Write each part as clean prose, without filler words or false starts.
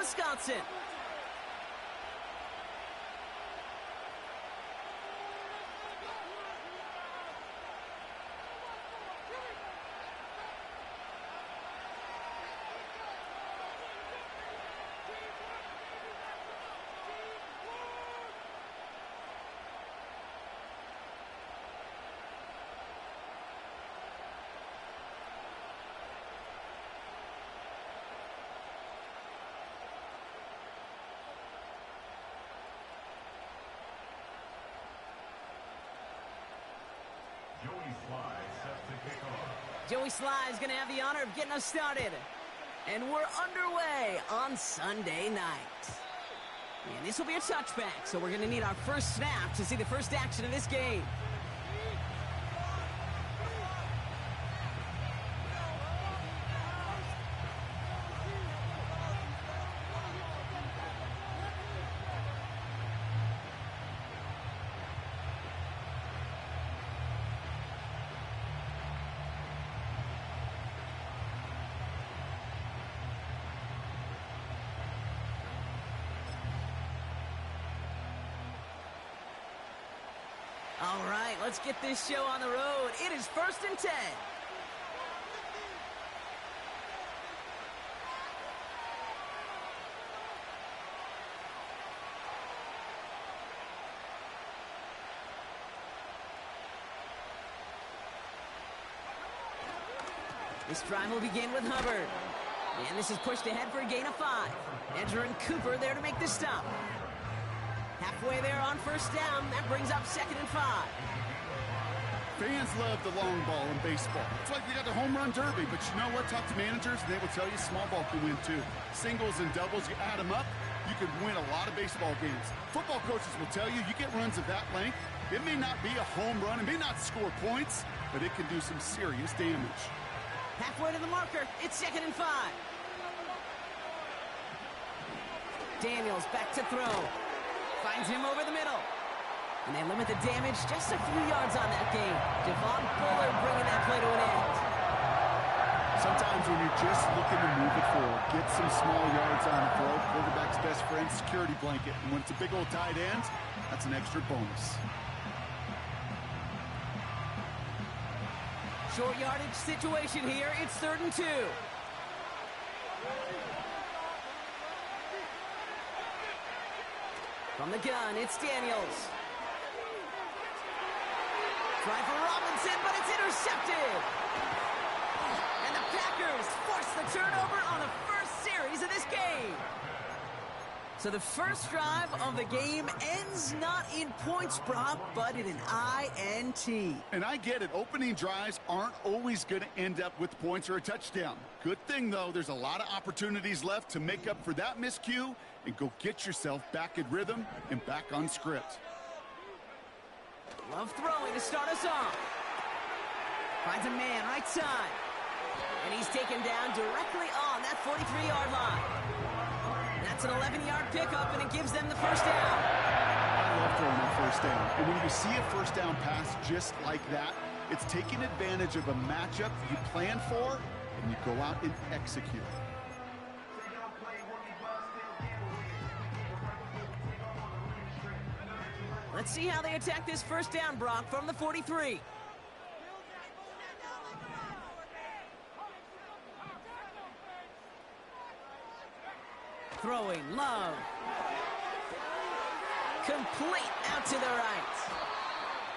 Wisconsin. Joey Sly is going to have the honor of getting us started. And we're underway on Sunday night. And this will be a touchback, so we're going to need our first snap to see the first action of this game. All right, let's get this show on the road. It is 1st and 10. This drive will begin with Hubbard. And this is pushed ahead for a gain of 5. Edger and Cooper there to make this stop. Halfway there on first down. That brings up 2nd and 5. Fans love the long ball in baseball. It's like we got the home run derby, but you know what? Talk to managers, and they will tell you small ball can win too. Singles and doubles, you add them up, you can win a lot of baseball games. Football coaches will tell you, you get runs of that length, it may not be a home run, it may not score points, but it can do some serious damage. Halfway to the marker, it's 2nd and 5. Daniels back to throw. Finds him over the middle. And they limit the damage just a few yards on that game. Devon Fuller bringing that play to an end. Sometimes when you're just looking to move it forward, get some small yards on the throw, quarterback's best friend, security blanket. And when it's a big old tight end, that's an extra bonus. Short yardage situation here. It's 3rd and 2. From the gun, it's Daniels. Try for Robinson, but it's intercepted. And the Packers force the turnover on the first series of this game. So the first drive of the game ends not in points, Brock, but in an INT. And I get it. Opening drives aren't always going to end up with points or a touchdown. Good thing, though, there's a lot of opportunities left to make up for that miscue and go get yourself back in rhythm and back on script. Love throwing to start us off. Finds a man right side. And he's taken down directly on that 43-yard line. That's an 11-yard pickup, and it gives them the first down. I love throwing that first down. And when you see a first down pass just like that, it's taking advantage of a matchup you plan for, and you go out and execute. Let's see how they attack this first down, Brock, from the 43. Throwing, Love. Complete out to the right.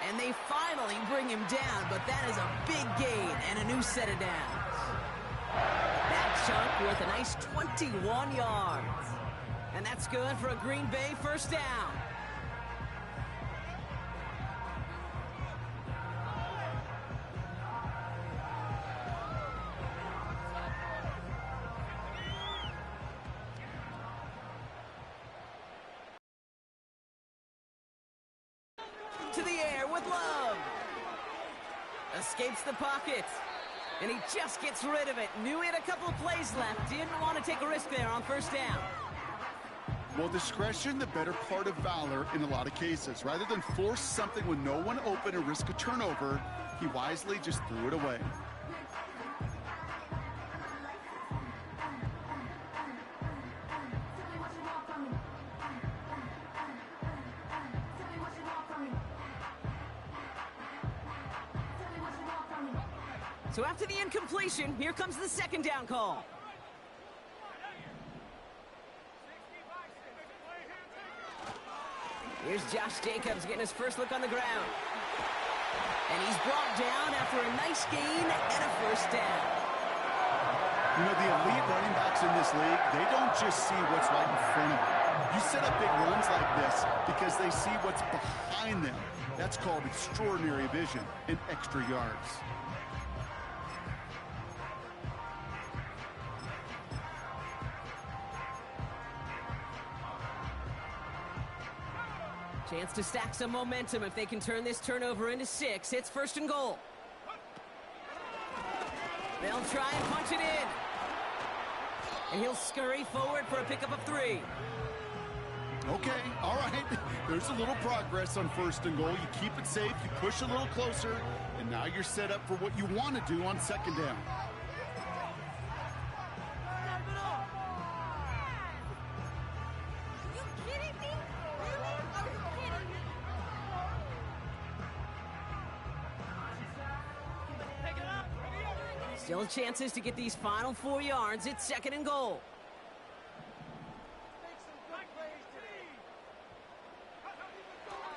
And they finally bring him down, but that is a big gain and a new set of downs. That chunk with a nice 21 yards. And that's good for a Green Bay first down. To the air with Love. Escapes the pocket. And he just gets rid of it. Knew he had a couple of plays left. Didn't want to take a risk there on first down. Well, discretion, the better part of valor in a lot of cases. Rather than force something with no one open and risk a turnover, he wisely just threw it away. So after the incompletion, here comes the second down call. Here's Josh Jacobs getting his first look on the ground. And he's brought down after a nice gain and a first down. You know, the elite running backs in this league, they don't just see what's right in front of them. You set up big runs like this because they see what's behind them. That's called extraordinary vision and extra yards. Chance to stack some momentum if they can turn this turnover into 6. It's first and goal. They'll try and punch it in. And he'll scurry forward for a pickup of 3. Okay, all right. There's a little progress on first and goal. You keep it safe, you push a little closer, and now you're set up for what you want to do on second down. Still chances to get these final 4 yards. It's second and goal.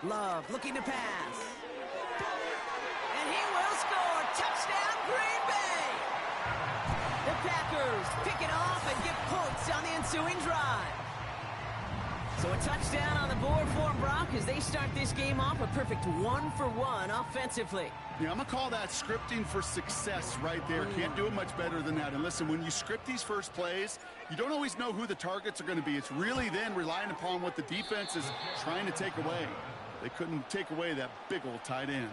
Love looking to pass. And he will score. Touchdown, Green Bay! The Packers pick it off and get points on the ensuing drive. So a touchdown on the board for them, Brock, as they start this game off a perfect 1-for-1 offensively. Yeah, I'm going to call that scripting for success right there. Can't do it much better than that. And listen, when you script these first plays, you don't always know who the targets are going to be. It's really then relying upon what the defense is trying to take away. They couldn't take away that big old tight end.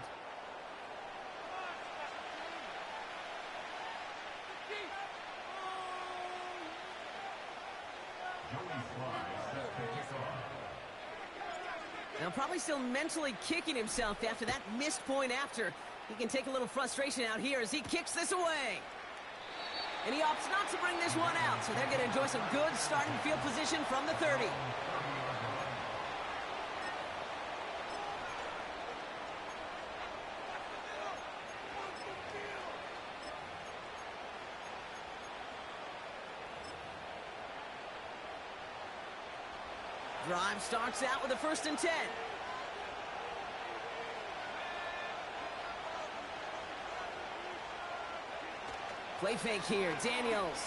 Now probably still mentally kicking himself after that missed point after. He can take a little frustration out here as he kicks this away. And he opts not to bring this one out, so they're going to enjoy some good starting field position from the 30. Drive starts out with a 1st and 10. Play fake here, Daniels.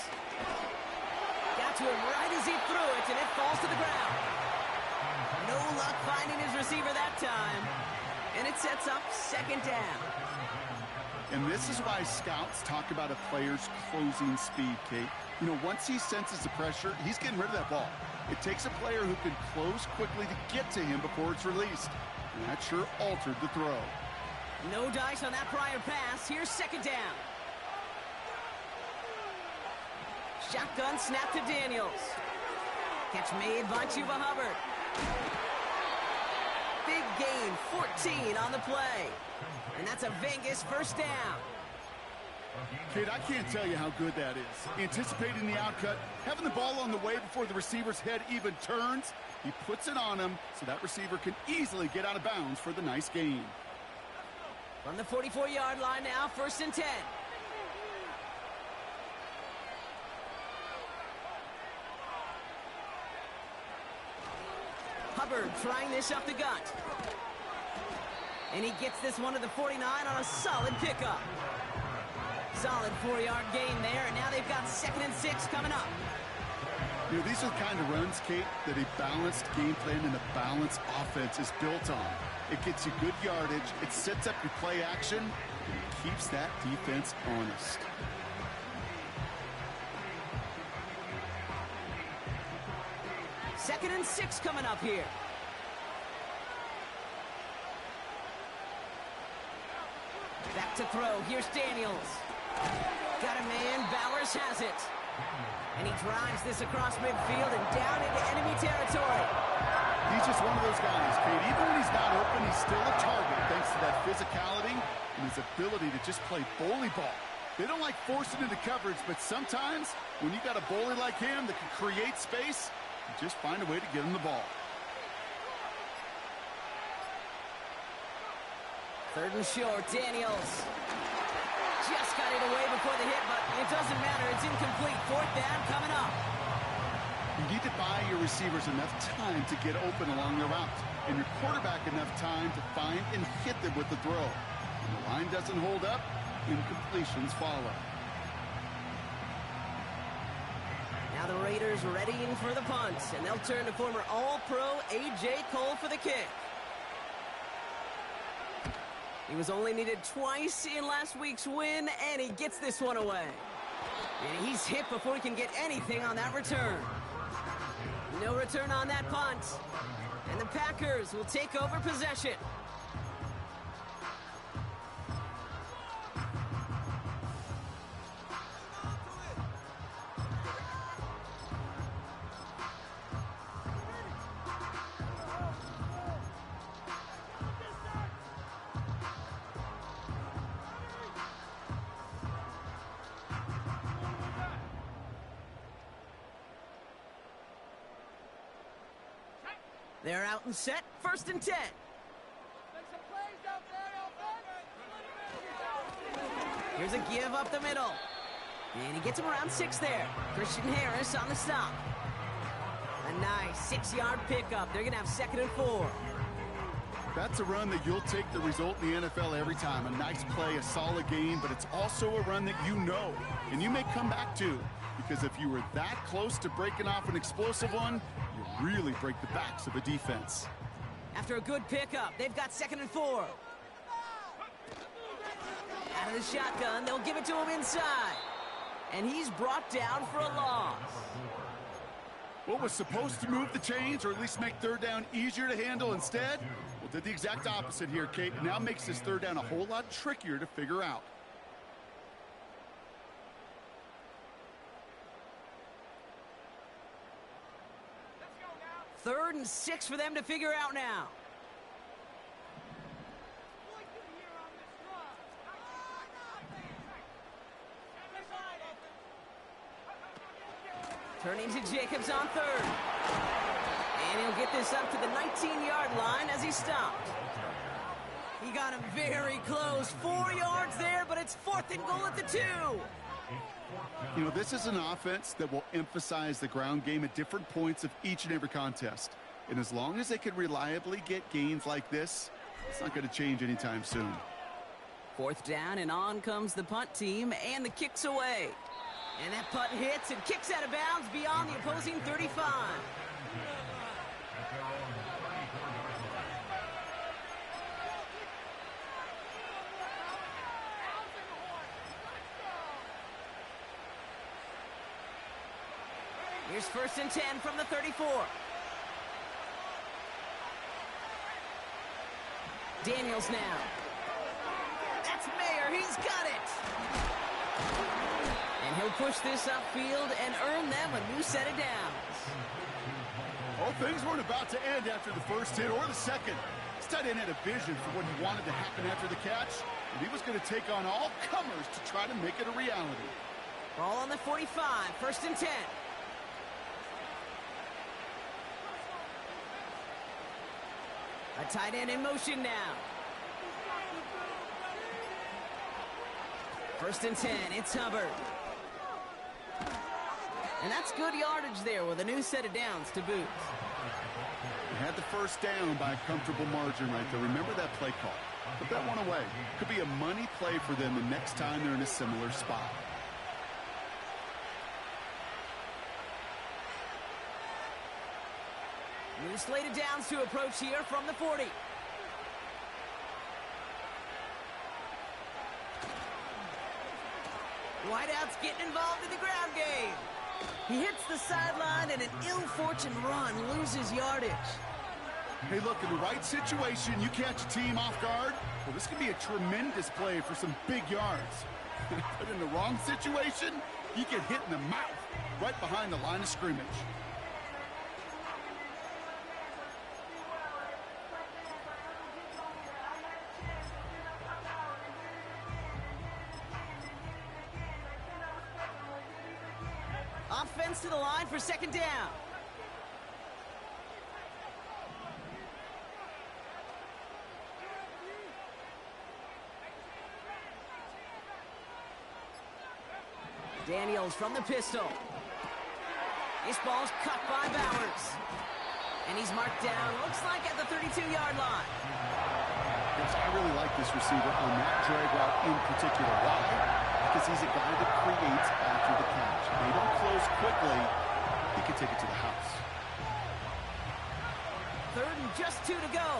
Got to him right as he threw it, and it falls to the ground. No luck finding his receiver that time. And it sets up second down. And this is why scouts talk about a player's closing speed, Kate. You know, once he senses the pressure, he's getting rid of that ball. It takes a player who can close quickly to get to him before it's released. And that sure altered the throw. No dice on that prior pass. Here's second down. Shotgun snap to Daniels. Catch made by Chuba Hubbard. Big gain, 14 on the play. And that's a Vegas first down. Kid, I can't tell you how good that is. Anticipating the outcut, having the ball on the way before the receiver's head even turns, he puts it on him so that receiver can easily get out of bounds for the nice gain. From the 44-yard line now, 1st and 10. Hubbard trying this up the gut. And he gets this one to the 49 on a solid pickup. Solid 4-yard gain there, and now they've got 2nd and 6 coming up. You know, these are the kind of runs, Kate, that a balanced game plan and a balanced offense is built on. It gets you good yardage, it sets up your play action, and it keeps that defense honest. Second and 6 coming up here. Back to throw. Here's Daniels. Got a man. Bowers has it. And he drives this across midfield and down into enemy territory. He's just one of those guys, Kate. Even when he's not open, he's still a target thanks to that physicality and his ability to just play bully ball. They don't like forcing into coverage, but sometimes when you got a bully like him that can create space, you just find a way to get him the ball. 3rd and short, Daniels. just got it away before the hit, but it doesn't matter. It's incomplete. Fourth down coming up. You need to buy your receivers enough time to get open along their routes, and your quarterback enough time to find and hit them with the throw. When the line doesn't hold up, incompletions follow. Now the Raiders readying for the punt, and they'll turn to former All-Pro A.J. Cole for the kick. He was only needed twice in last week's win, and he gets this one away. And he's hit before he can get anything on that return. No return on that punt. And the Packers will take over possession. They're out and set, 1st and 10. Here's a give up the middle. And he gets him around 6 there. Christian Harris on the stop. A nice 6-yard pickup. They're going to have 2nd and 4. That's a run that you'll take the result in the NFL every time. A nice play, a solid game, but it's also a run that you know, and you may come back to. Because if you were that close to breaking off an explosive one, you really break the backs of a defense. After a good pickup, they've got 2nd and 4. Out of the shotgun, they'll give it to him inside. And he's brought down for a loss. What was supposed to move the chains, or at least make 3rd down easier to handle instead, well, did the exact opposite here, Kate. It now makes this 3rd down a whole lot trickier to figure out. Third and 6 for them to figure out now. Turning to Jacobs on 3rd. And he'll get this up to the 19-yard line as he stopped. He got him very close. 4 yards there, but it's 4th and goal at the 2. You know, this is an offense that will emphasize the ground game at different points of each and every contest. And as long as they can reliably get gains like this, it's not going to change anytime soon. 4th down, and on comes the punt team, and the kick's away. And that punt hits and kicks out of bounds beyond the opposing 35. Here's 1st and 10 from the 34. Daniels now. That's Mayer. He's got it. And he'll push this upfield and earn them a new set of downs. Well, things weren't about to end after the first hit or the second. This tight end had a vision for what he wanted to happen after the catch, and he was going to take on all comers to try to make it a reality. Ball on the 45, 1st and 10. A tight end in motion now. 1st and 10, it's Hubbard. And that's good yardage there with a new set of downs to boot. They had the first down by a comfortable margin right there. Remember that play call. Put that one away. Could be a money play for them the next time they're in a similar spot. New slate of downs to approach here from the 40. Whiteout's getting involved in the ground game. He hits the sideline, and an ill-fortuned run loses yardage. Hey, look, in the right situation, you catch a team off guard. Well, this could be a tremendous play for some big yards. But in the wrong situation, you get hit in the mouth right behind the line of scrimmage. Offense to the line for 2nd down. Daniels from the pistol. This ball's cut by Bowers. And he's marked down, looks like at the 32-yard line. Yes, I really like this receiver on that drag route in particular. Why? Because he's a guy that creates after the catch. They don't close quickly. He can take it to the house. 3rd and just 2 to go.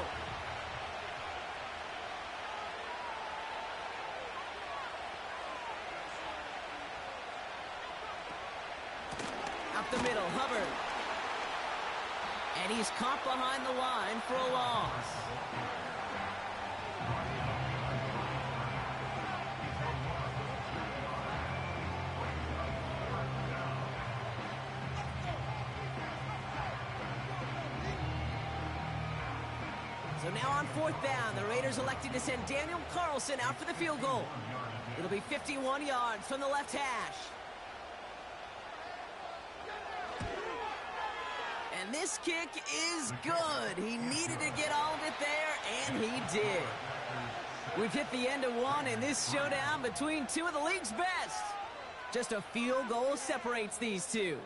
Up the middle, Hubbard. And he's caught behind the line for a loss. So now on 4th down, the Raiders elected to send Daniel Carlson out for the field goal. It'll be 51 yards from the left hash. And this kick is good. He needed to get all of it there, and he did. We've hit the end of one in this showdown between two of the league's best. Just a field goal separates these two.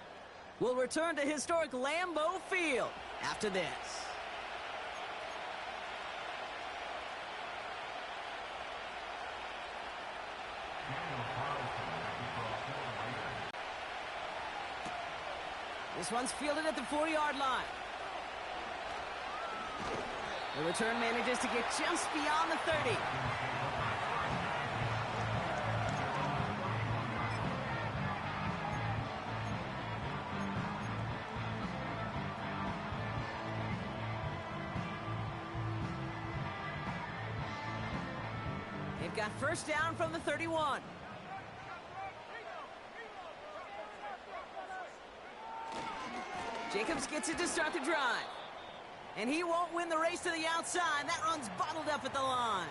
We'll return to historic Lambeau Field after this. This one's fielded at the 40-yard line. The return manages to get just beyond the 30. They've got first down from the 31. Jacobs gets it to start the drive. And he won't win the race to the outside. That run's bottled up at the line.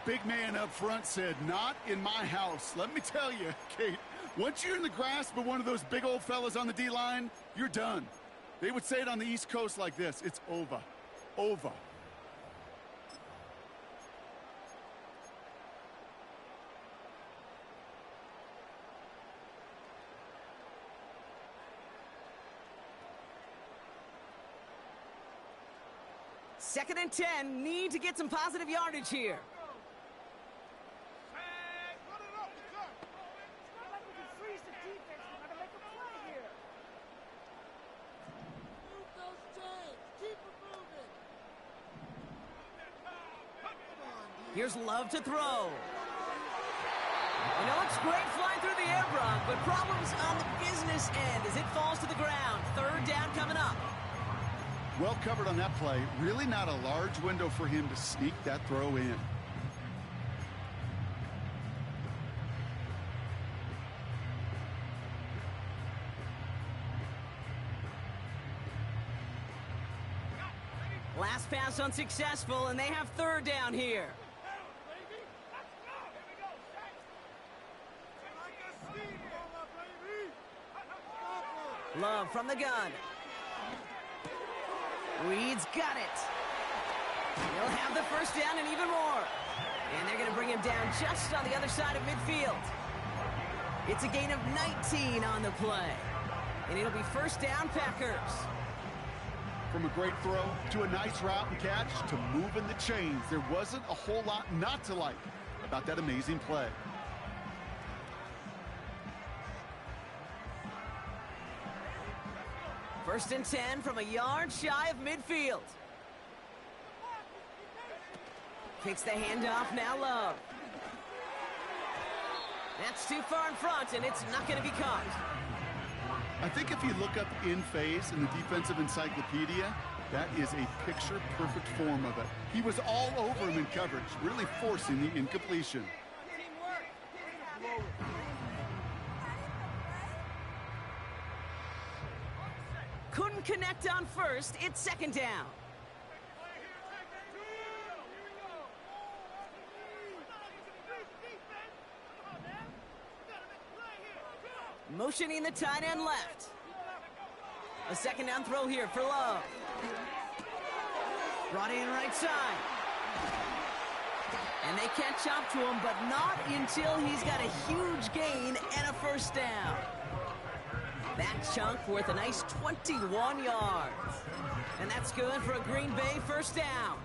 Big man up front said, "Not in my house." Let me tell you, Kate, once you're in the grasp of one of those big old fellas on the D-line, you're done. They would say it on the East Coast like this: it's over. Over. Second and 10, need to get some positive yardage here. Here's Love to throw. And it looks great flying through the air, Brock, but problems on the business end as it falls to the ground. 3rd down coming up. Well covered on that play. Really not a large window for him to sneak that throw in. Last pass unsuccessful, and they have 3rd down here. Love from the gun. Reed's got it. He'll have the first down and even more. And they're going to bring him down just on the other side of midfield. It's a gain of 19 on the play. And it'll be first down, Packers. From a great throw to a nice route and catch to moving the chains, there wasn't a whole lot not to like about that amazing play. First and 10 from a yard shy of midfield. Takes the handoff, now Love. That's too far in front, and it's not going to be caught. I think if you look up in phase in the defensive encyclopedia, that is a picture-perfect form of it. He was all over him in coverage, really forcing the incompletion. Couldn't connect on first. It's 2nd down. Motioning the tight end left. A 2nd down throw here for Love. Brought in right side. And they catch up to him, but not until he's got a huge gain and a first down. That chunk worth a nice 21 yards. And that's good for a Green Bay first down.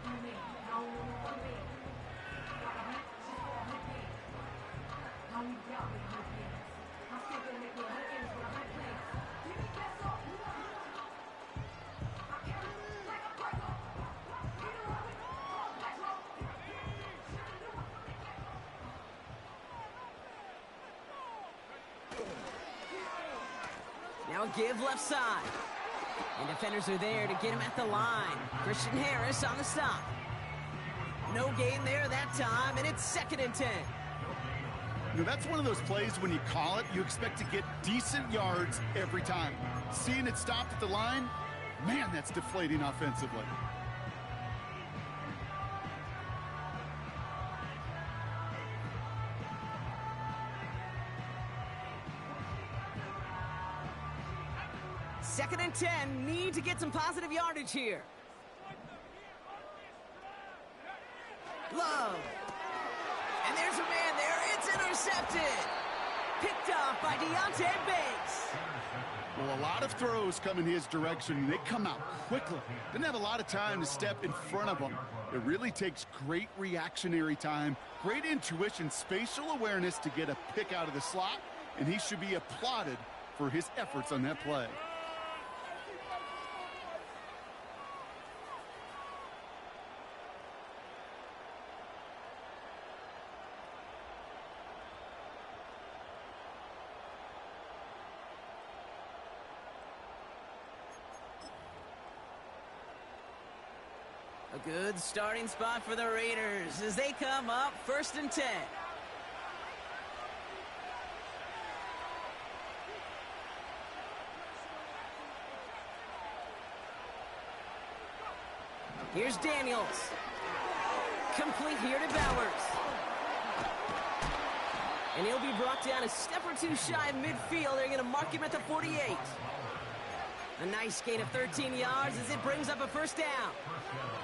Now a give left side. And defenders are there to get him at the line. Christian Harris on the stop. No gain there that time, and it's 2nd and 10. You know, that's one of those plays when you call it, you expect to get decent yards every time. Seeing it stopped at the line, man, that's deflating offensively. Second and 10, need to get some positive yardage here. Love. And there's a man there. It's intercepted. Picked off by Deontay Banks. Well, a lot of throws come in his direction, and they come out quickly. Didn't have a lot of time to step in front of them. It really takes great reactionary time, great intuition, spatial awareness to get a pick out of the slot, and he should be applauded for his efforts on that play. A good starting spot for the Raiders as they come up 1st and 10. Here's Daniels. Complete here to Bowers. And he'll be brought down a step or two shy of midfield. They're going to mark him at the 48. A nice gain of 13 yards as it brings up a first down.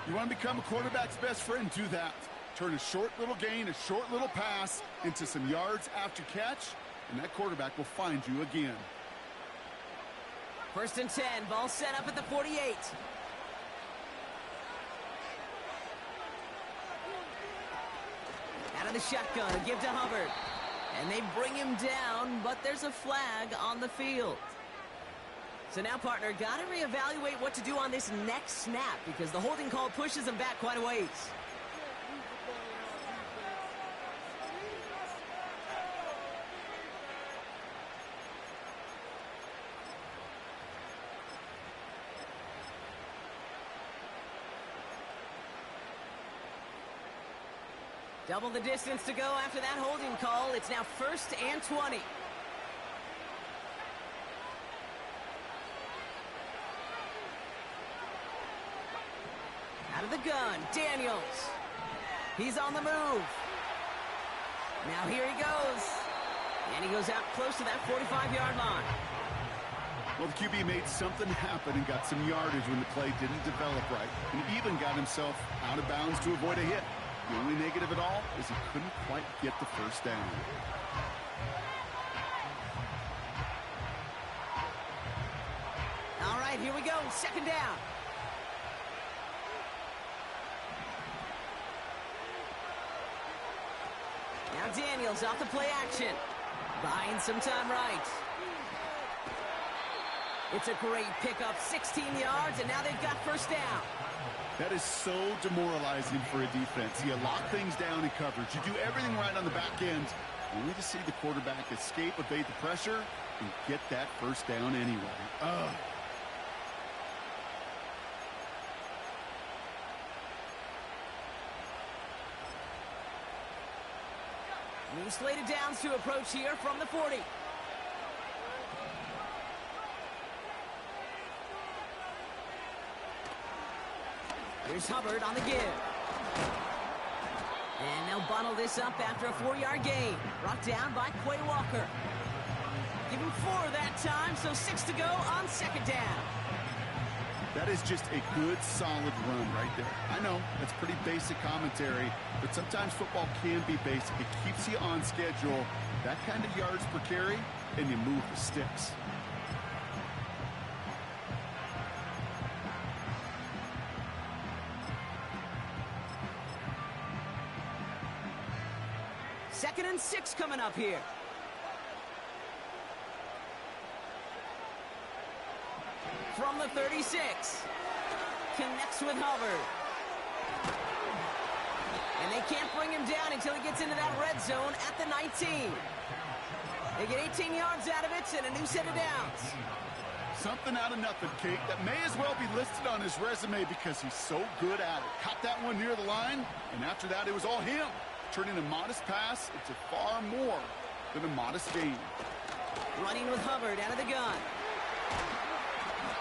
You want to become a quarterback's best friend, do that. Turn a short little gain, a short little pass into some yards after catch, and that quarterback will find you again. 1st and 10, ball set up at the 48. Out of the shotgun, a give to Hubbard. And they bring him down, but there's a flag on the field. So now, partner, got to reevaluate what to do on this next snap because the holding call pushes him back quite a ways. Double the distance to go after that holding call. It's now 1st and 20. Out of the gun, Daniels. He's on the move. Now here he goes. And he goes out close to that 45-yard line. Well, the QB made something happen and got some yardage when the play didn't develop right. And even got himself out of bounds to avoid a hit. The only negative at all is he couldn't quite get the first down. All right, here we go. 2nd down. Now Daniels off the play action. Buying some time right. It's a great pickup, 16 yards, and now they've got first down. That is so demoralizing for a defense. You lock things down in coverage. You do everything right on the back end, only to see the quarterback escape, evade the pressure, and get that first down anyway. Ugh. New slated downs to approach here from the 40. Here's Hubbard on the give. And they'll bundle this up after a 4-yard gain. Brought down by Quay Walker. Give him 4 that time, so 6 to go on 2nd down. That is just a good, solid run right there. I know, that's pretty basic commentary, but sometimes football can be basic. It keeps you on schedule, that kind of yards per carry, and you move the sticks. Second and 6 coming up here. From the 36. Connects with Hubbard. And they can't bring him down until he gets into that red zone at the 19. They get 18 yards out of it and a new set of downs. Something out of nothing, Kate. That may as well be listed on his resume because he's so good at it. Caught that one near the line, and after that, it was all him. Turning a modest pass into far more than a modest gain. Running with Hubbard out of the gun.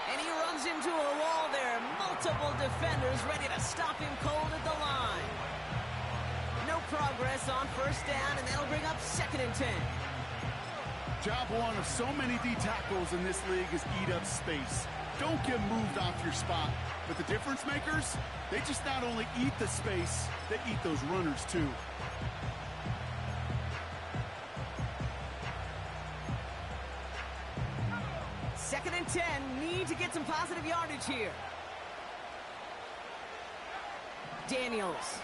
And he runs into a wall there. Multiple defenders ready to stop him cold at the line. No progress on first down, and that'll bring up 2nd and 10. Job one of so many D tackles in this league is eat up space. Don't get moved off your spot. But the difference makers, they just not only eat the space, they eat those runners too. Second and 10, need to get some positive yardage here. Daniels.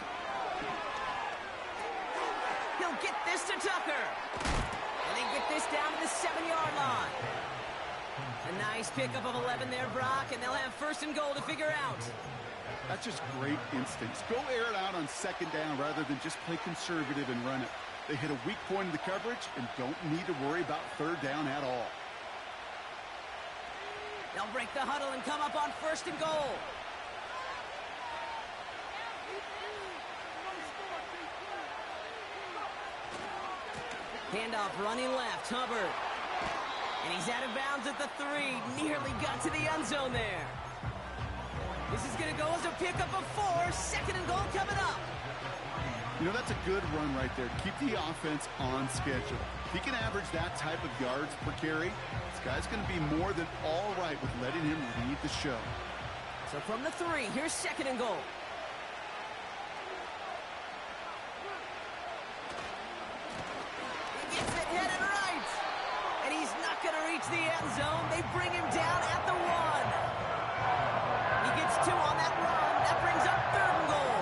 He'll get this to Tucker. And they get this down to the 7-yard line. A nice pickup of 11 there, Brock, and they'll have 1st and goal to figure out. That's just great instincts. Go air it out on 2nd down rather than just play conservative and run it. They hit a weak point in the coverage and don't need to worry about 3rd down at all. They'll break the huddle and come up on 1st and goal. Handoff running left, Hubbard. And he's out of bounds at the 3. Nearly got to the end zone there. This is going to go as a pickup of 4. 2nd and goal coming up. You know, that's a good run right there. Keep the offense on schedule. If he can average that type of yards per carry, this guy's going to be more than all right with letting him lead the show. So from the 3, here's 2nd and goal. He gets it headed right. And he's not going to reach the end zone. They bring him down at the 1. He gets 2 on that run. That brings up 3rd and goal.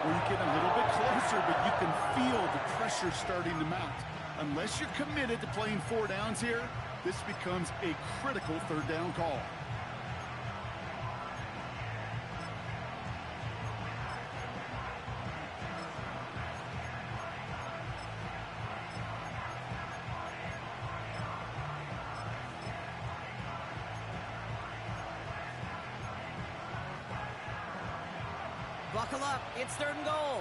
Well, you get a little bit closer, but you can feel the pressure starting to mount. Unless you're committed to playing 4 downs here, this becomes a critical 3rd down call. Buckle up, it's 3rd and goal.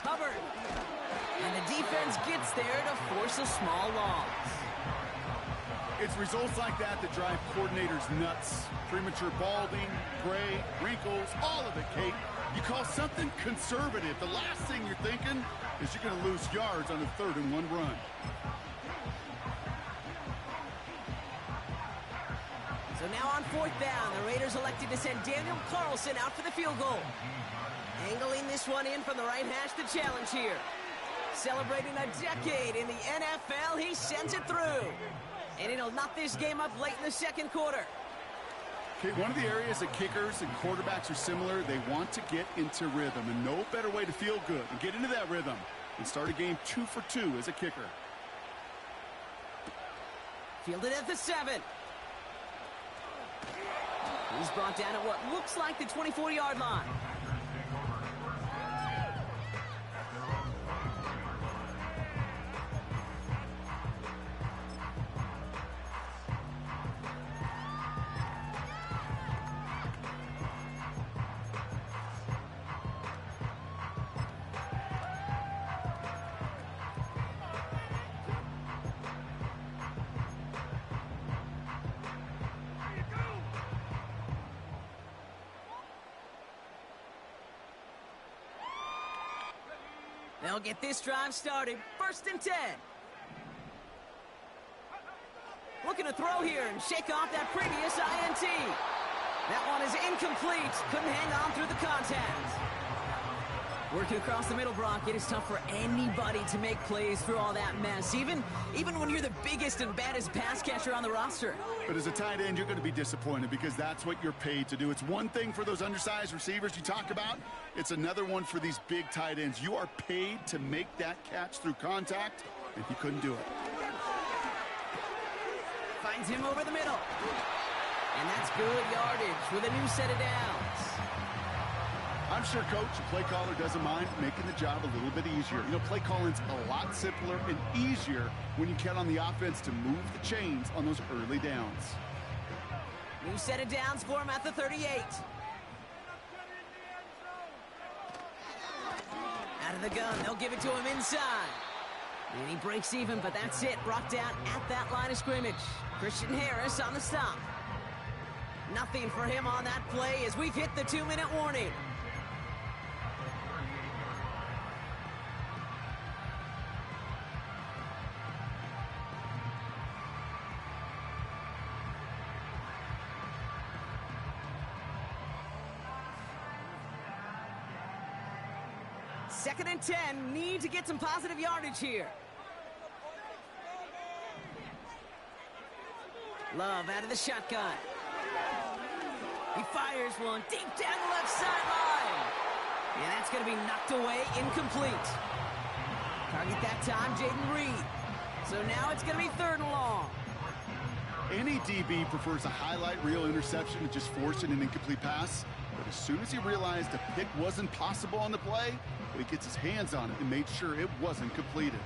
Hubbard. And the defense gets there to force a small loss. It's results like that that drive coordinators nuts. Premature balding, gray, wrinkles, all of it, Kate. You call something conservative. The last thing you're thinking is you're going to lose yards on a 3rd and 1 run. So now on 4th down, the Raiders elected to send Daniel Carlson out for the field goal. Angling this one in from the right hash to challenge here. Celebrating a decade in the NFL, he sends it through. And it'll knock this game up late in the 2nd quarter. Okay, one of the areas that kickers and quarterbacks are similar, they want to get into rhythm. And no better way to feel good and get into that rhythm and start a game 2 for 2 as a kicker. Fielded at the 7. He's brought down at what looks like the 24-yard line. They'll get this drive started. 1st and 10. Looking to throw here and shake off that previous INT. That one is incomplete. Couldn't hang on through the contact. Working across the middle, Brock, it is tough for anybody to make plays through all that mess, even when you're the biggest and baddest pass catcher on the roster. But as a tight end, you're going to be disappointed because that's what you're paid to do. It's one thing for those undersized receivers you talk about. It's another one for these big tight ends. You are paid to make that catch through contact, and he couldn't do it. Finds him over the middle. And that's good yardage with a new set of downs. I'm sure coach, the play caller, doesn't mind making the job a little bit easier. You know, play calling's a lot simpler and easier when you count on the offense to move the chains on those early downs. New set of downs for him at the 38. Out of the gun, they'll give it to him inside. And he breaks even, but that's it. Brought down at that line of scrimmage. Christian Harris on the stop. Nothing for him on that play as we've hit the 2-minute warning. Second and 10, need to get some positive yardage here. Love out of the shotgun. He fires one deep down the left sideline. And that's going to be knocked away, incomplete. Target that time, Jaden Reed. So now it's going to be 3rd and long. Any DB prefers a highlight reel interception to just forcing an incomplete pass. But as soon as he realized a pick wasn't possible on the play, he gets his hands on it and made sure it wasn't completed.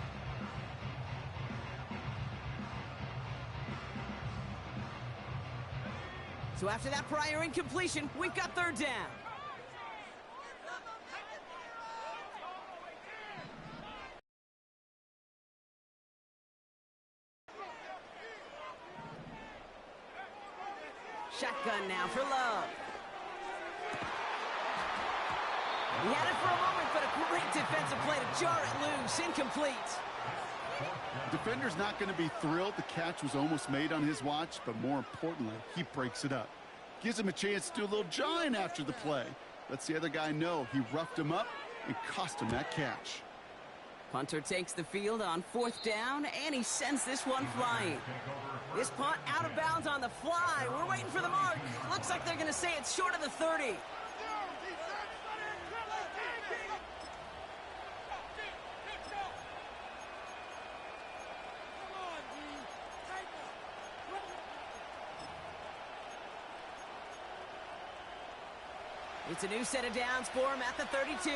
So after that prior incompletion, we've got 3rd down. Shotgun now for Love. He had it for a moment, but a great defensive play to jar it loose. Incomplete. Defender's not going to be thrilled the catch was almost made on his watch, but more importantly, he breaks it up. Gives him a chance to do a little jawing after the play. Lets the other guy know he roughed him up and cost him that catch. Punter takes the field on 4th down, and he sends this one flying. This punt out of bounds on the fly. We're waiting for the mark. Looks like they're going to say it's short of the 30. It's a new set of downs for him at the 32.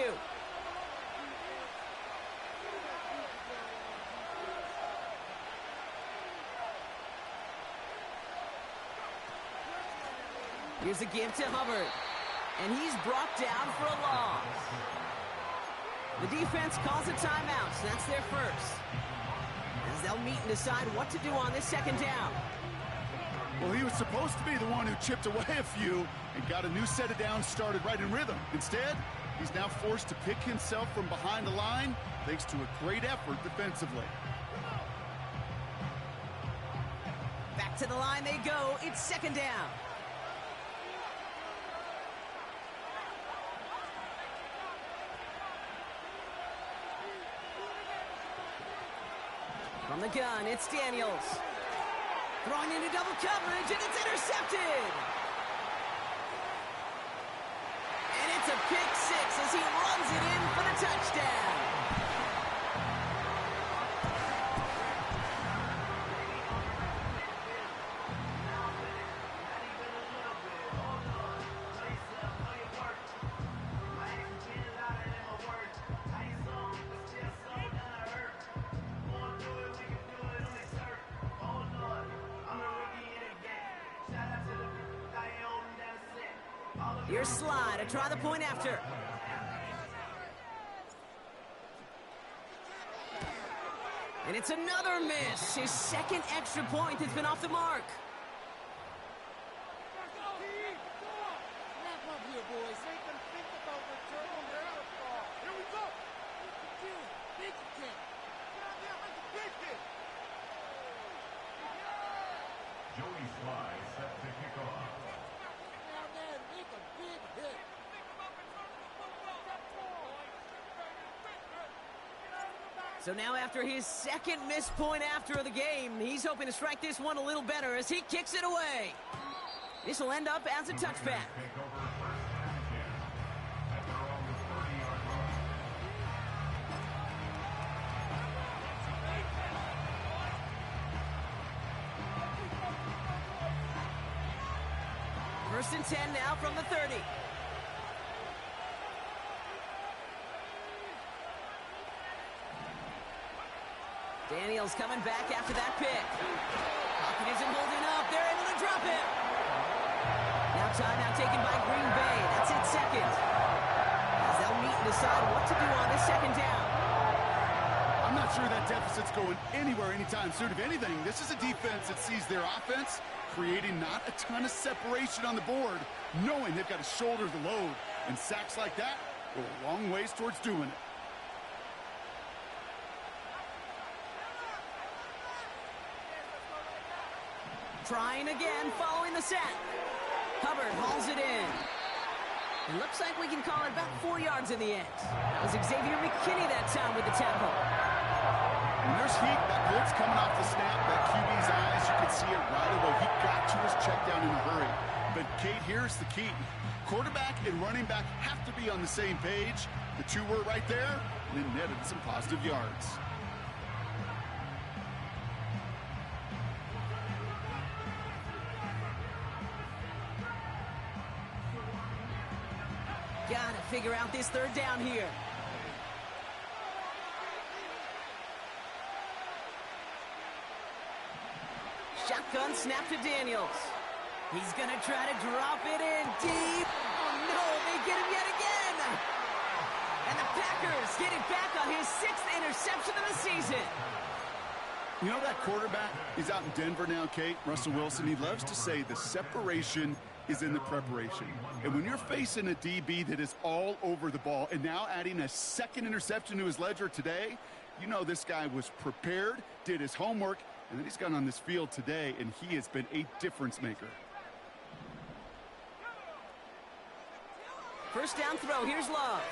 Here's a give to Hubbard. And he's brought down for a loss. The defense calls a timeout, so that's their first. As they'll meet and decide what to do on this 2nd down. Well, he was supposed to be the one who chipped away a few and got a new set of downs started right in rhythm. Instead, he's now forced to pick himself from behind the line thanks to a great effort defensively. Back to the line they go. It's 2nd down. From the gun, it's Daniels. Throwing into double coverage, and it's intercepted. And it's a pick 6 as he runs it in for the touchdown. Here's Slide to try the point after. And it's another miss. His 2nd extra point has been off the mark. So now after his second missed point after the game, he's hoping to strike this one a little better as he kicks it away. This will end up as a touchback. First and 10 now from the 30. Daniels coming back after that pick. Pocket isn't holding up. They're able to drop him. Now timeout taken by Green Bay. That's it, second. As they'll meet and decide what to do on this second down. I'm not sure that deficit's going anywhere anytime soon. If anything, this is a defense that sees their offense creating not a ton of separation on the board, knowing they've got to shoulder the load. And sacks like that go a long ways towards doing it. Trying again, following the sack. Hubbard hauls it in. It looks like we can call it about 4 yards in the end. That was Xavier McKinney that time with the tackle. When there's heat, that blitz coming off the snap, that QB's eyes, you can see it right away. He got to his check down in a hurry. But, Kate, here's the key. Quarterback and running back have to be on the same page. The two were right there, and it netted some positive yards. Gotta figure out this third down here. Shotgun snap to Daniels. He's gonna try to drop it in deep. Oh no, they get him yet again. And the Packers get it back on his 6th interception of the season. You know that quarterback is out in Denver now, Kate, Russell Wilson. He loves to say the separation is in the preparation. And when you're facing a DB that is all over the ball and now adding a second interception to his ledger today, you know this guy was prepared, did his homework, and then he's gone on this field today, and he has been a difference maker. First down throw, here's Love.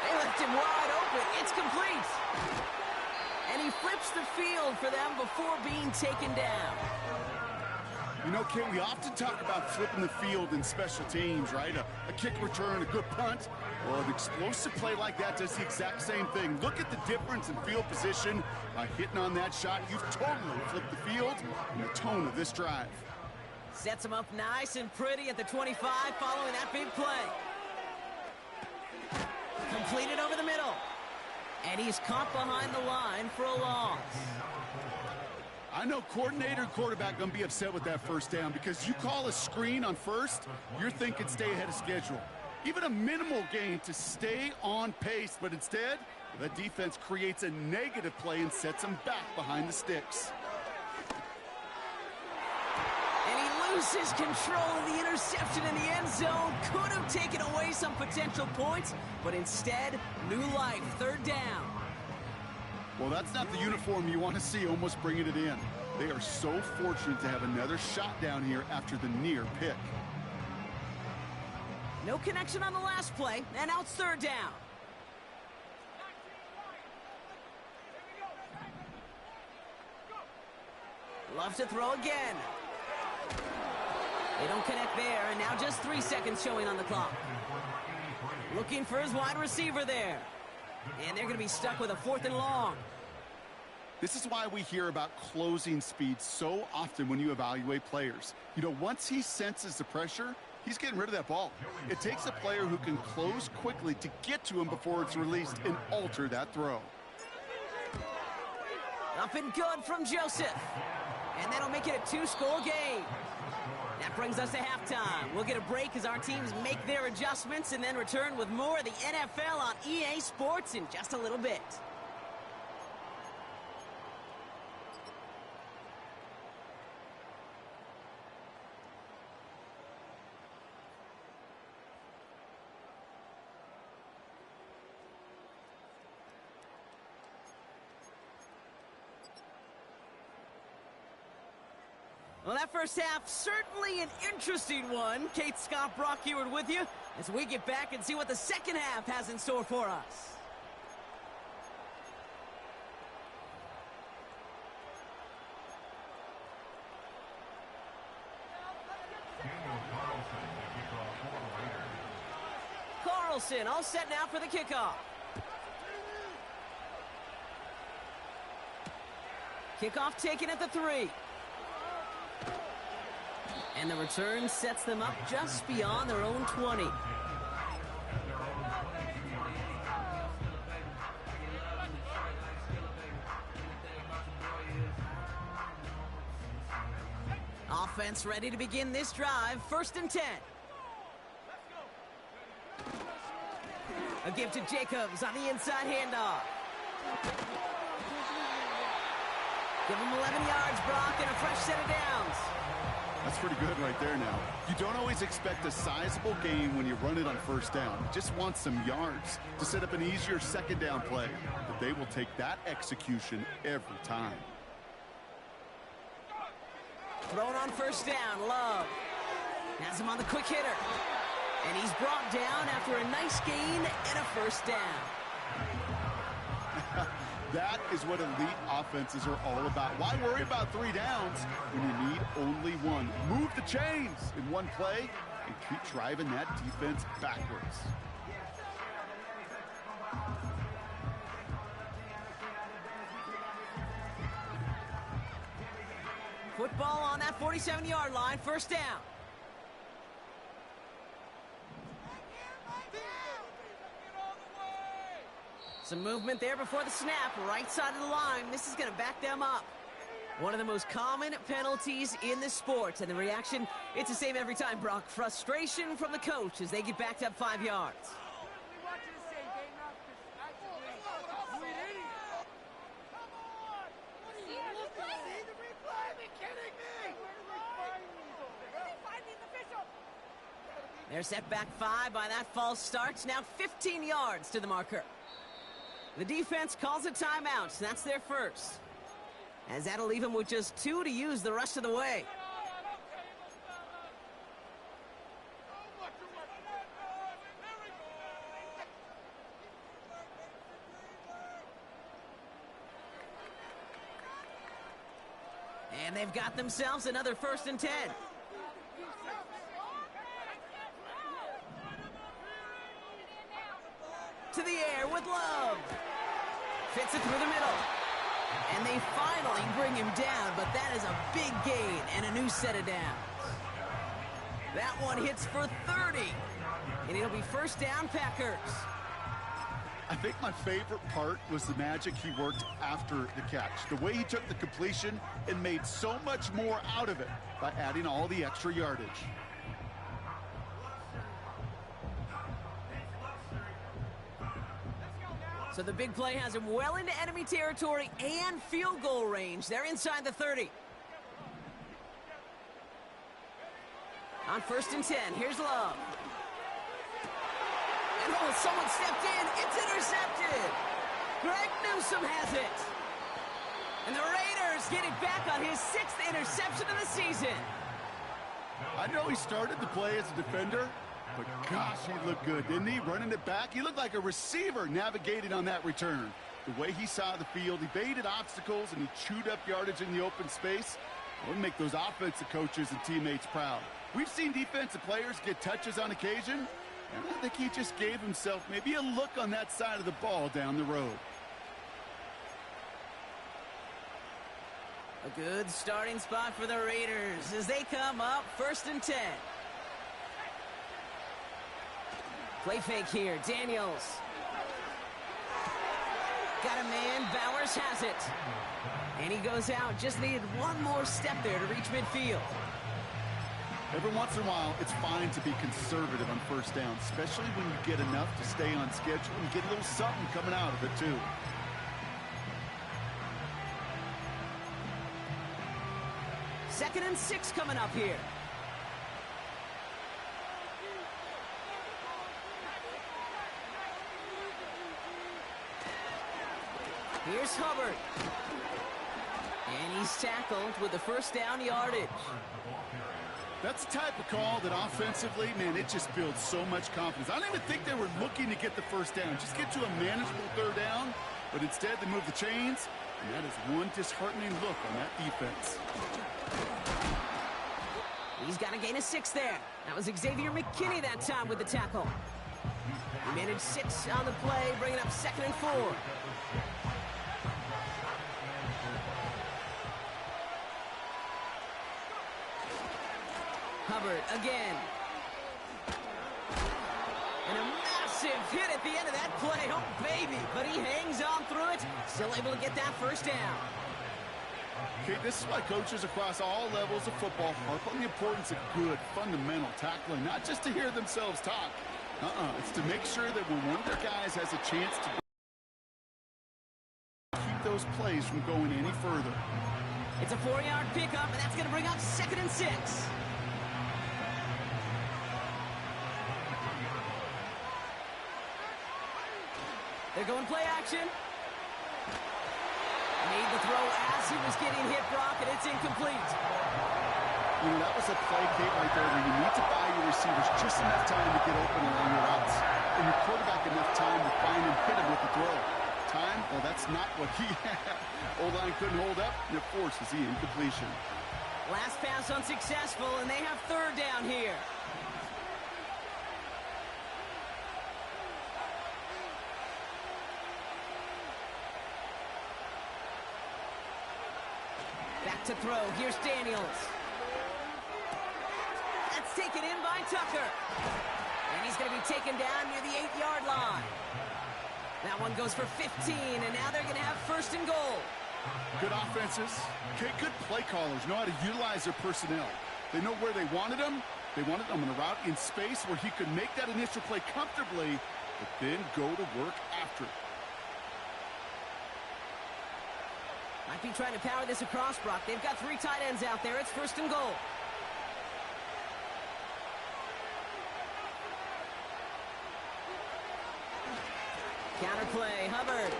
They left him wide open, it's complete. And he flips the field for them before being taken down. You know, Kate, we often talk about flipping the field in special teams, right? A kick return, a good punt. Well, an explosive play like that does the exact same thing. Look at the difference in field position. By hitting on that shot, you've totally flipped the field and the tone of this drive. Sets him up nice and pretty at the 25 following that big play. Completed over the middle. And he's caught behind the line for a loss. I know coordinator and quarterback going to be upset with that first down because you call a screen on first, you're thinking stay ahead of schedule. Even a minimal gain to stay on pace, but instead, the defense creates a negative play and sets them back behind the sticks. And he loses control of the interception in the end zone. Could have taken away some potential points, but instead, new life, third down. Well, that's not the uniform you want to see almost bringing it in. They are so fortunate to have another shot down here after the near pick. No connection on the last play, and now it's third down. Loves to throw again. They don't connect there, and now just 3 seconds showing on the clock. Looking for his wide receiver there. And they're going to be stuck with a 4th and long. This is why we hear about closing speed so often when you evaluate players. You know, once he senses the pressure, he's getting rid of that ball. It takes a player who can close quickly to get to him before it's released and alter that throw. Up and good from Joseph. And that'll make it a 2-score game. That brings us to halftime. We'll get a break as our teams make their adjustments and then return with more of the NFL on EA Sports in just a little bit. Well, that first half, certainly an interesting one. Kate Scott Brock here with you. as we get back and see what the second half has in store for us. Carlson all set now for the kickoff. Kickoff taken at the 3. And the return sets them up just beyond their own 20. Offense ready to begin this drive. 1st and 10. A give to Jacobs on the inside handoff. Give him 11 yards, Brock, and a fresh set of downs. That's pretty good right there now. You don't always expect a sizable gain when you run it on 1st down. You just want some yards to set up an easier 2nd down play. But they will take that execution every time. Thrown on 1st down, Love. Has him on the quick hitter. And he's brought down after a nice gain and a 1st down. That is what elite offenses are all about. Why worry about 3 downs when you need only 1? Move the chains in 1 play and keep driving that defense backwards. Football on that 47-yard line, 1st down. Some movement there before the snap, right side of the line. This is going to back them up. One of the most common penalties in the sport, and the reaction, it's the same every time, Brock. Frustration from the coach as they get backed up 5 yards. They're set back 5 by that false start. Now 15 yards to the marker. The defense calls a timeout. That's their first. As that'll leave them with just 2 to use the rest of the way. And they've got themselves another 1st and 10. To the air with Love. Fits it through the middle. And they finally bring him down, but that is a big gain and a new set of downs. That one hits for 30. And it'll be 1st down, Packers. I think my favorite part was the magic he worked after the catch. The way he took the completion and made so much more out of it by adding all the extra yardage. So the big play has him well into enemy territory and field goal range. They're inside the 30. On 1st and 10, here's Love. And oh, someone stepped in. It's intercepted. Greg Newsome has it. And the Raiders get it back on his 6th interception of the season. I know he started the play as a defender, but gosh, he looked good, didn't he? Running it back, he looked like a receiver navigating on that return. The way he saw the field, he baited obstacles, and he chewed up yardage in the open space. It would make those offensive coaches and teammates proud. We've seen defensive players get touches on occasion, and I think he just gave himself maybe a look on that side of the ball down the road. A good starting spot for the Raiders as they come up 1st and 10. Play fake here, Daniels. Got a man, Bowers has it. And he goes out, just needed one more step there to reach midfield. Every once in a while, it's fine to be conservative on 1st down, especially when you get enough to stay on schedule and get a little something coming out of it, too. Second and 6 coming up here. Here's Hubbard. And he's tackled with the 1st down yardage. That's the type of call that offensively, man, it just builds so much confidence. I don't even think they were looking to get the first down, just get to a manageable third down, but instead they move the chains, and that is one disheartening look on that defense. He's got a gain of 6 there. That was Xavier McKinney that time with the tackle. He managed 6 on the play, bringing up 2nd and 4. Hubbard again. And a massive hit at the end of that play. Oh, baby. But he hangs on through it. Still able to get that first down. Okay, this is why coaches across all levels of football harp on the importance of good, fundamental tackling, not just to hear themselves talk. It's to make sure that when one of their guys has a chance to keep those plays from going any further. It's a 4-yard pickup, and that's going to bring up 2nd and 6. They're going play action. Made the throw as he was getting hit, Brock, and it's incomplete. You know, that was a play, Kate, right there where you need to buy your receivers just enough time to get open along your routes, and your quarterback enough time to find and hit him with the throw. Time? Well, that's not what he had. O-line couldn't hold up, and it forces the incompletion. Last pass unsuccessful, and they have 3rd down here. Back to throw. Here's Daniels. That's taken in by Tucker. And he's going to be taken down near the 8-yard line. That one goes for 15, and now they're going to have 1st and goal. Good offenses. Okay, good play callers know how to utilize their personnel. They know where they wanted them. They wanted them on a route in space where he could make that initial play comfortably, but then go to work after it. Might be trying to power this across, Brock. They've got 3 tight ends out there. It's 1st and goal. Counterplay, Hubbard.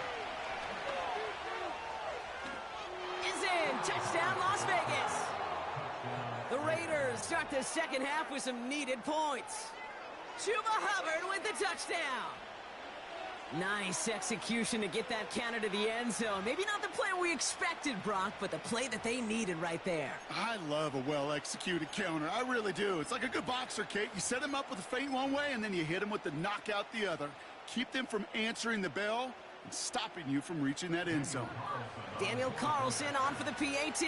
Is in. Touchdown, Las Vegas. The Raiders start the second half with some needed points. Chuba Hubbard with the touchdown. Nice execution to get that counter to the end zone. Maybe not the play we expected, Brock, but the play that they needed right there. I love a well-executed counter. I really do. It's like a good boxer, Kate. You set him up with a feint one way, and then you hit him with the knockout the other. Keep them from answering the bell and stopping you from reaching that end zone. Daniel Carlson on for the PAT.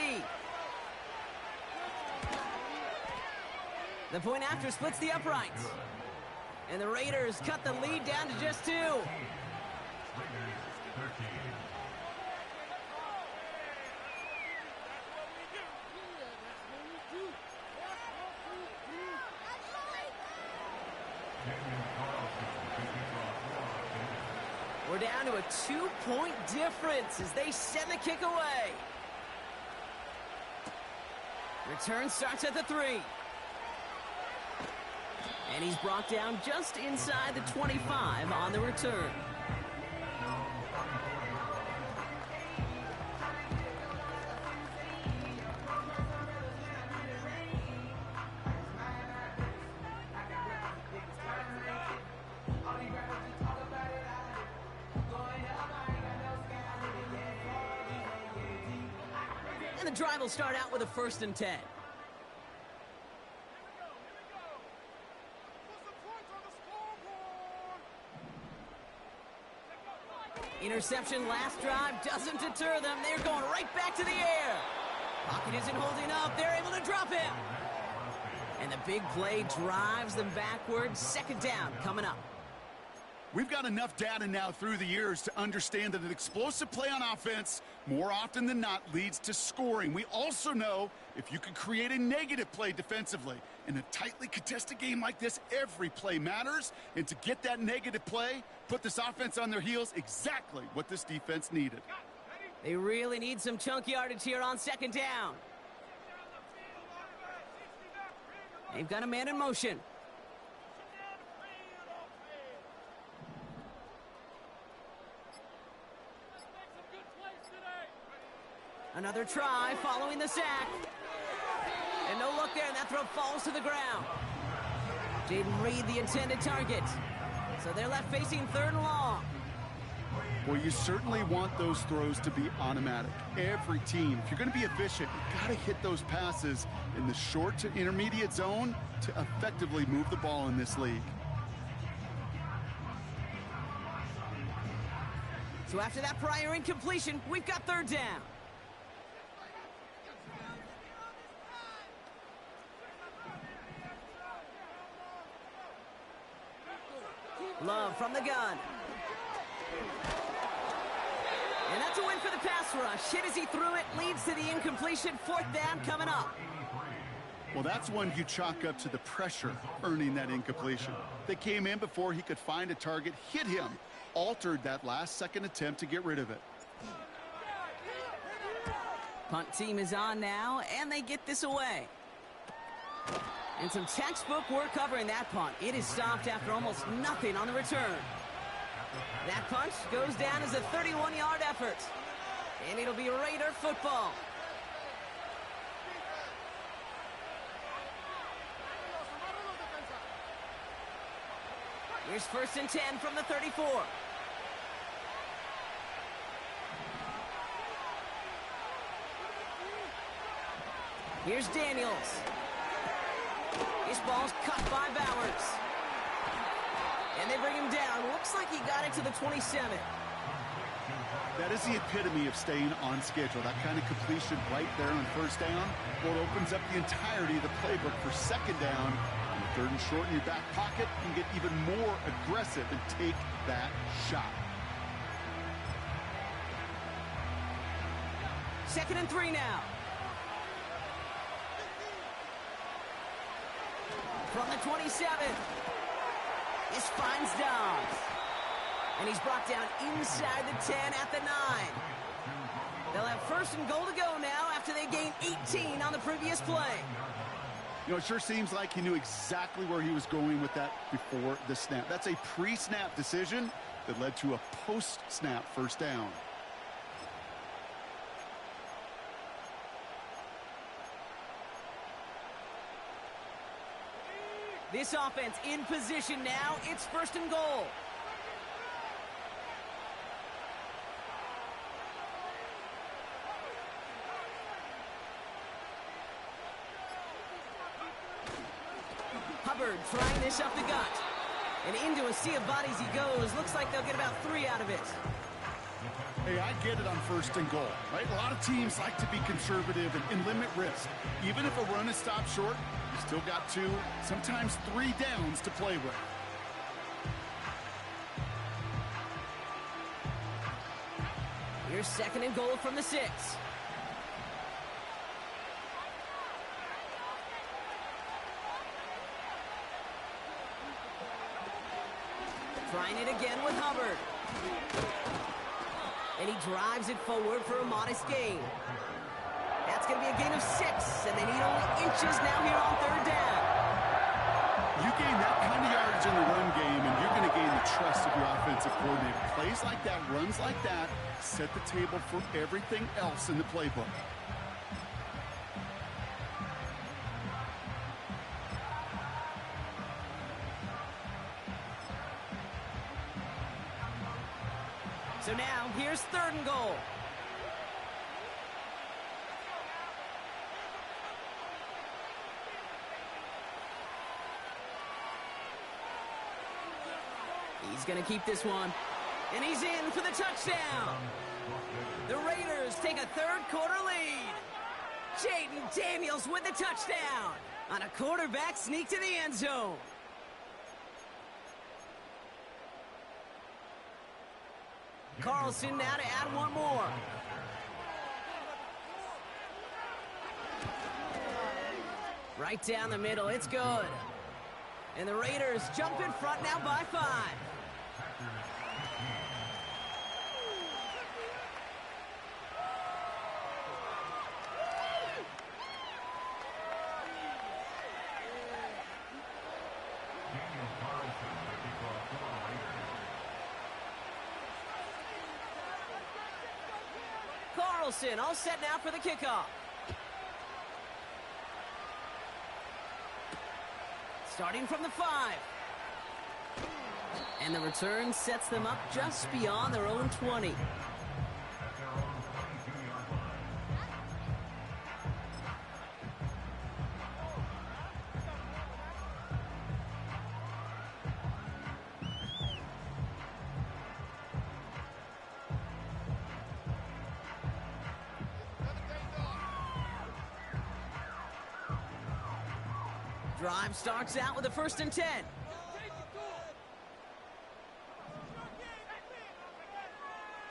The point after splits the uprights. And the Raiders cut the lead down to just 2. We're down to a 2-point difference as they send the kick away. Return starts at the 3. And he's brought down just inside the 25 on the return. And the drive will start out with a 1st and 10. Interception last drive doesn't deter them. They're going right back to the air. Pocket isn't holding up. They're able to drop him. And the big play drives them backwards. 2nd down coming up. We've got enough data now through the years to understand that an explosive play on offense more often than not leads to scoring. We also know if you can create a negative play defensively. In a tightly contested game like this, every play matters. And to get that negative play, put this offense on their heels, exactly what this defense needed. They really need some chunk yardage here on 2nd down. They've got a man in motion. Another try following the sack. And no look there, and that throw falls to the ground. Didn't read the intended target. So they're left facing 3rd and long. Well, you certainly want those throws to be automatic. Every team, if you're going to be efficient, you've got to hit those passes in the short to intermediate zone to effectively move the ball in this league. So after that prior incompletion, we've got 3rd down. Love from the gun. And that's a win for the pass rush. Hit as he threw it, leads to the incompletion. 4th down coming up. Well, that's one you chalk up to the pressure earning that incompletion. They came in before he could find a target, hit him, altered that last-second attempt to get rid of it. Punt team is on now, and they get this away. And some textbook work covering that punt. It is stopped after almost nothing on the return. That punch goes down as a 31-yard effort. And it'll be Raider football. Here's 1st and 10 from the 34. Here's Daniels. This ball's cut by Bowers. And they bring him down. Looks like he got it to the 27. That is the epitome of staying on schedule. That kind of completion right there on 1st down. Well, it opens up the entirety of the playbook for 2nd down. On the 3rd and short in your back pocket, you can get even more aggressive and take that shot. 2nd and 3 now. From the 27. This finds Dobbs. And he's brought down inside the 10 at the 9. They'll have 1st and goal to go now after they gained 18 on the previous play. You know, it sure seems like he knew exactly where he was going with that before the snap. That's a pre-snap decision that led to a post-snap 1st down. This offense in position now. It's 1st and goal. Hubbard trying this up the gut. And into a sea of bodies he goes. Looks like they'll get about 3 out of it. Hey, I get it on 1st and goal, right? A lot of teams like to be conservative and limit risk. Even if a run is stopped short, you still got 2, sometimes 3 downs to play with. Here's 2nd and goal from the 6. Trying it again with Hubbard. And he drives it forward for a modest gain. That's going to be a gain of 6, and they need only inches now here on 3rd down. You gain that kind of yardage in the run game, and you're going to gain the trust of your offensive coordinator. Plays like that, runs like that, set the table for everything else in the playbook. So now, here's 3rd and goal. He's going to keep this one. And he's in for the touchdown. The Raiders take a 3rd quarter lead. Jaden Daniels with the touchdown on a quarterback sneak to the end zone. Carlson now to add 1 more. Right down the middle, it's good. And the Raiders jump in front now by 5. Carlson all set now for the kickoff. Starting from the 5. And the return sets them up just beyond their own 20. Drive starts out with a 1st and 10.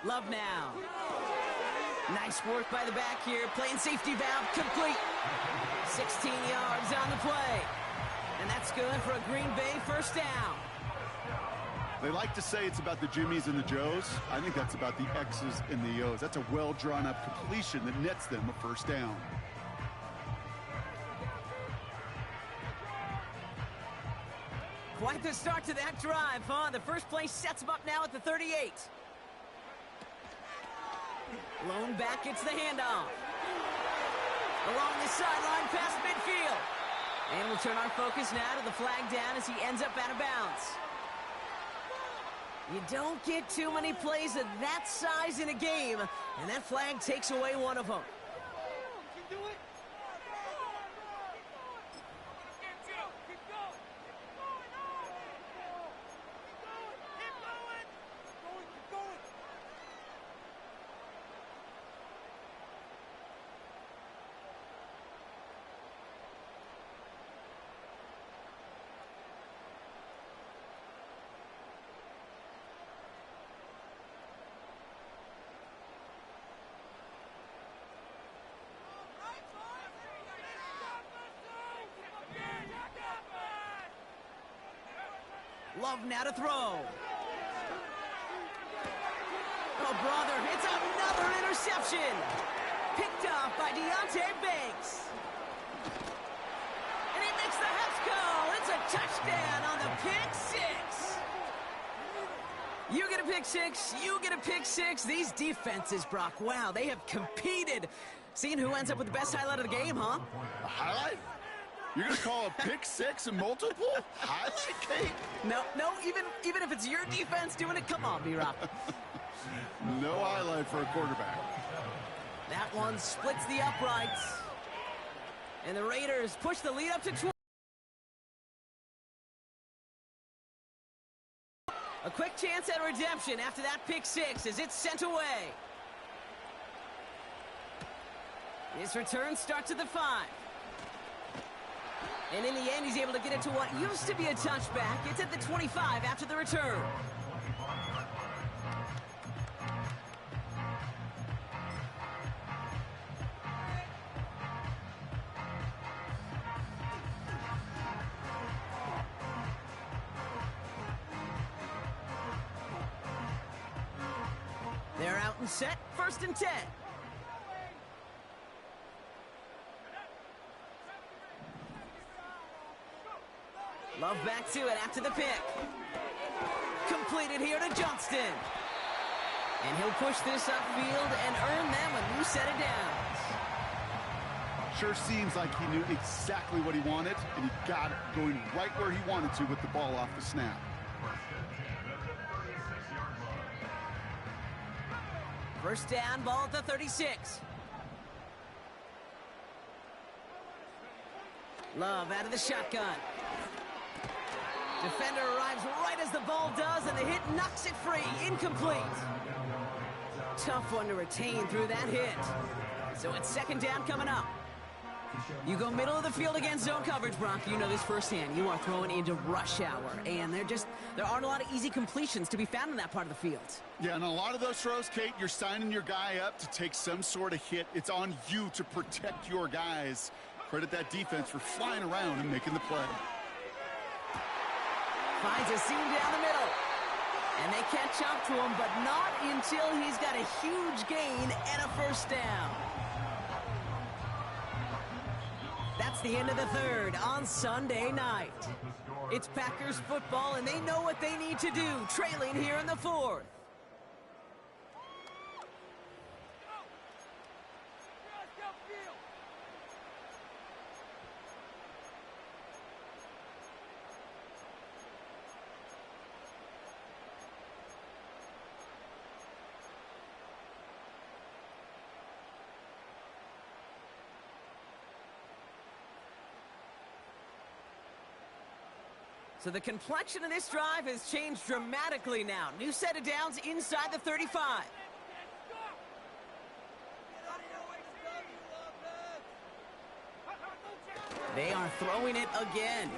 Love now. Nice work by the back here. Playing safety valve complete. 16 yards on the play. And that's good for a Green Bay 1st down. They like to say it's about the Jimmies and the Joes. I think that's about the X's and the O's. That's a well-drawn-up completion that nets them a 1st down. Quite the start to that drive, huh? The first play sets him up now at the 38. Lone back gets the handoff. Along the sideline past midfield. And we'll turn our focus now to the flag down as he ends up out of bounds. You don't get too many plays of that size in a game, and that flag takes away one of them. Love now to throw. Oh, brother, it's another interception. Picked off by Deontay Banks. And he makes the Hefco. It's a touchdown on the pick 6. You get a pick 6, you get a pick 6. These defenses, Brock, wow, they have competed. Seeing who ends up with the best highlight of the game, huh? A highlight? You're going to call a pick 6 and multiple? Highlight, Kate? No, even if it's your defense doing it, come on, B-Rock. No highlight for a quarterback. That one splits the uprights. And the Raiders push the lead up to 20. A quick chance at redemption after that pick 6 as it's sent away. His return starts at the 5. And in the end, he's able to get it to what used to be a touchback. It's at the 25 after the return. They're out and set, 1st and 10. Love back to it after the pick. Completed here to Johnston. And he'll push this upfield and earn them a new set of downs. Sure seems like he knew exactly what he wanted, and he got it going right where he wanted to with the ball off the snap. First down, ball at the 36. Love out of the shotgun. Defender arrives right as the ball does, and the hit knocks it free. Incomplete. Tough one to retain through that hit. So it's 2nd down coming up. You go middle of the field against zone coverage, Brock. You know this firsthand. You are throwing into rush hour, and there aren't a lot of easy completions to be found in that part of the field. Yeah, and a lot of those throws, Kate, you're signing your guy up to take some sort of hit. It's on you to protect your guys. Credit that defense for flying around and making the play. Finds a seam down the middle. And they catch up to him, but not until he's got a huge gain and a 1st down. That's the end of the 3rd on Sunday night. It's Packers football, and they know what they need to do, trailing here in the 4th. So the complexion of this drive has changed dramatically now. New set of downs inside the 35. They are throwing it again.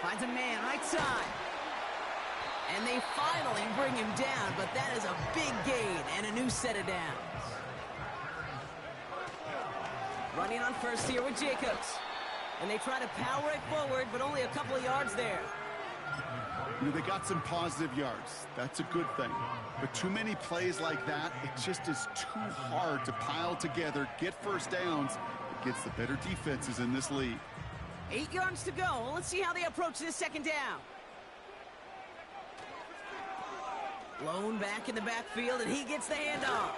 Finds a man right side. And they finally bring him down, but that is a big gain and a new set of downs. Running on first here with Jacobs. And they try to power it forward, but only a couple of yards there. You know, they got some positive yards. That's a good thing. But too many plays like that, it just is too hard to pile together, get first downs against the better defenses in this league. 8 yards to go. Let's see how they approach this second down. Blown back in the backfield, and he gets the handoff.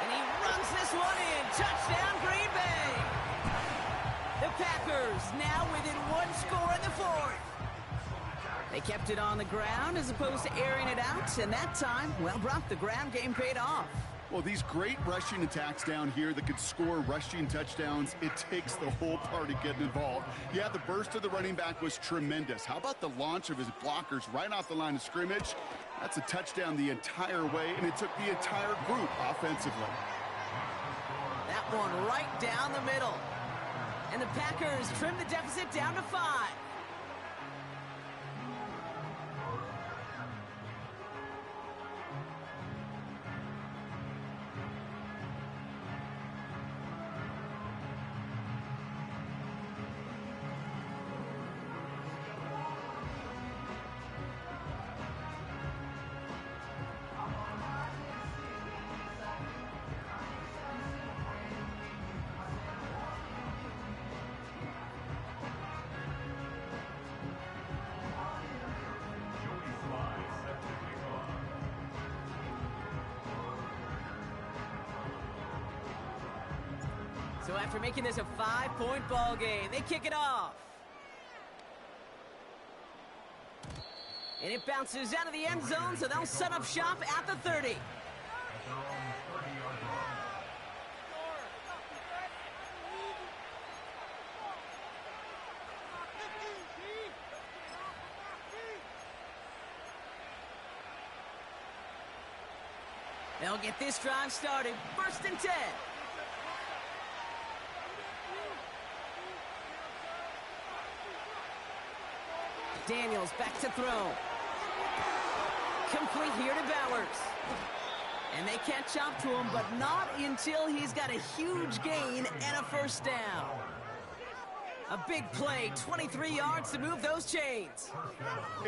And he runs this one in. Touchdown, Green Bay. The Packers now within one score in the fourth. They kept it on the ground as opposed to airing it out, and that time, well, Brock, the ground game paid off. Well, these great rushing attacks down here that could score rushing touchdowns, it takes the whole party getting involved. Yeah, the burst of the running back was tremendous. How about the launch of his blockers right off the line of scrimmage? That's a touchdown the entire way, and it took the entire group offensively. That one right down the middle. And the Packers trim the deficit down to 5. So after making this a 5-point ball game, they kick it off. And it bounces out of the end zone, so they'll set up shop at the 30. They'll get this drive started. 1st and 10. Daniels back to throw. Complete here to Bowers. And they catch up to him, but not until he's got a huge gain and a first down. A big play, 23 yards to move those chains.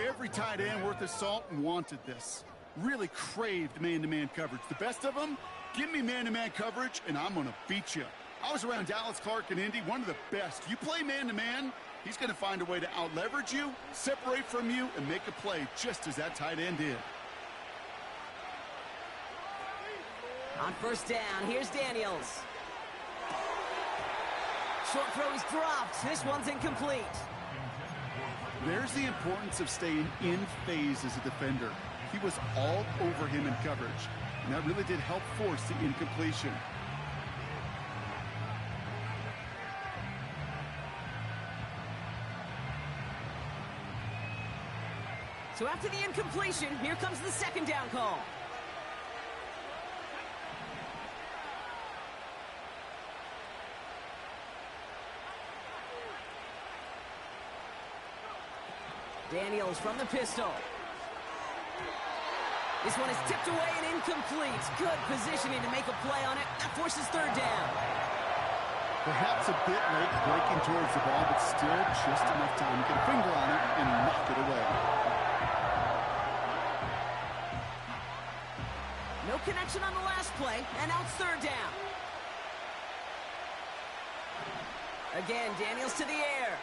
Every tight end worth his salt wanted this. Really craved man-to-man coverage. The best of them, give me man-to-man coverage, and I'm going to beat you. I was around Dallas Clark and Indy, one of the best. You play man-to-man, he's going to find a way to out-leverage you, separate from you, and make a play just as that tight end did. On 1st down, here's Daniels. Short throw is dropped. This one's incomplete. There's the importance of staying in phase as a defender. He was all over him in coverage, and that really did help force the incompletion. So after the incompletion, here comes the 2nd down call. Daniels from the pistol. This one is tipped away and incomplete. Good positioning to make a play on it. That forces 3rd down. Perhaps a bit late breaking towards the ball, but still just enough time to get a finger on it and knock it away. No connection on the last play, and now it's 3rd down. Again, Daniels to the air.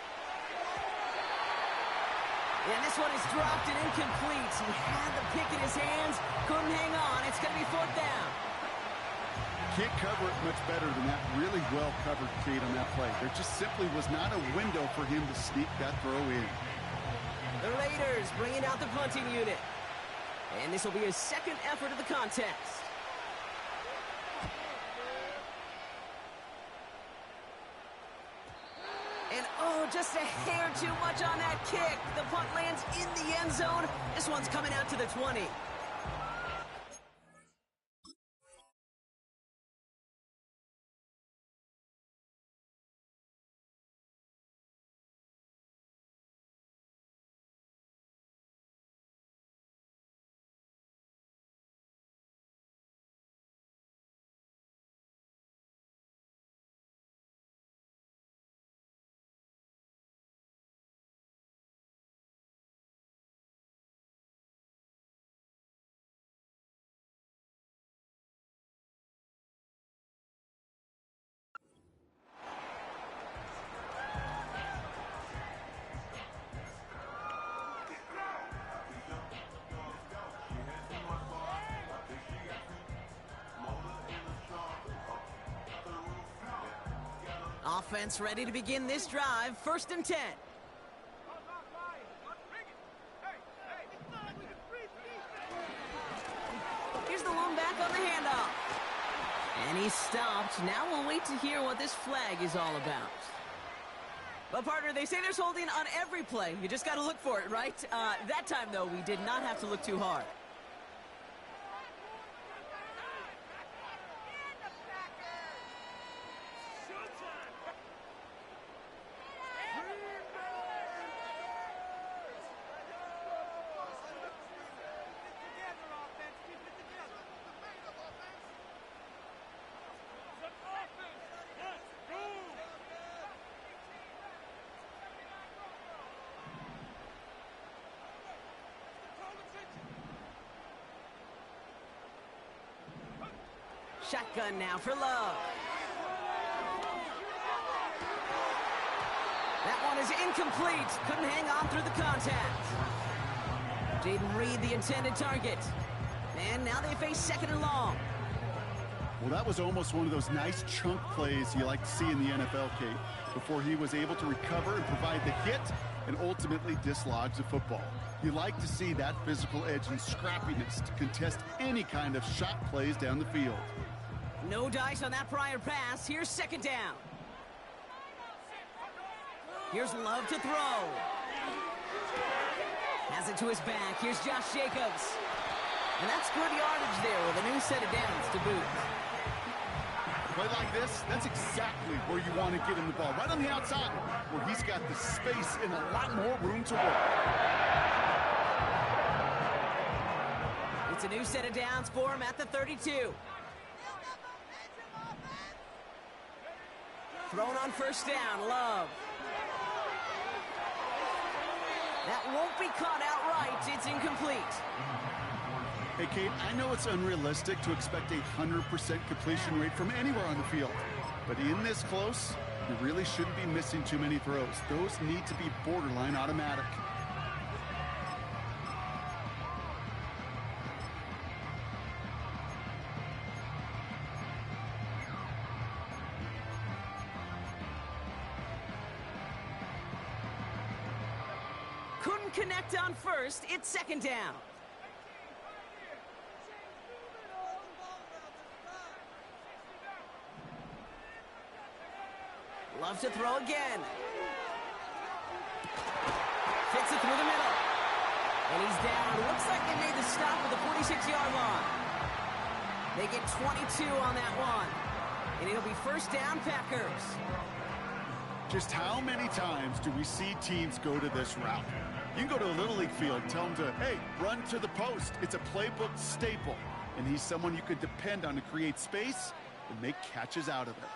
And this one is dropped and incomplete. He had the pick in his hands, couldn't hang on. It's going to be 4th down. Can't cover it much better than that really well-covered Cade on that play. There just simply was not a window for him to sneak that throw in. The Raiders bringing out the punting unit. And this will be his 2nd effort of the contest. And Oh, just a hair too much on that kick. The punt lands in the end zone. This one's coming out to the 20. Offense ready to begin this drive. 1st and 10. Here's the lone back on the handoff. And he's stopped. Now we'll wait to hear what this flag is all about. Well, partner, they say there's holding on every play. You just got to look for it, right? That time, though, we did not have to look too hard. Shotgun now for Love. That one is incomplete. Couldn't hang on through the contact. Didn't read the intended target. And now they face 2nd and long. Well, that was almost one of those nice chunk plays you like to see in the NFL, Kate, before he was able to recover and provide the hit and ultimately dislodge the football. You like to see that physical edge and scrappiness to contest any kind of shot plays down the field. No dice on that prior pass. Here's 2nd down. Here's Love to throw. Has it to his back. Here's Josh Jacobs. And that's good yardage there with a new set of downs to boot. A play like this, that's exactly where you want to get him the ball. Right on the outside, where he's got the space and a lot more room to work. It's a new set of downs for him at the 32. Thrown on 1st down, Love. That won't be caught outright. It's incomplete. Hey, Kate, I know it's unrealistic to expect a 100% completion rate from anywhere on the field. But in this close, you really shouldn't be missing too many throws. Those need to be borderline automatic. Couldn't connect on 1st. It's 2nd down. Love to throw again. Fits it through the middle. And he's down. Looks like they made the stop at the 46-yard line. They get 22 on that one. And it'll be 1st down, Packers. Just how many times do we see teams go to this route? You can go to a Little League field and tell them to, hey, run to the post. It's a playbook staple. And he's someone you could depend on to create space and make catches out of it.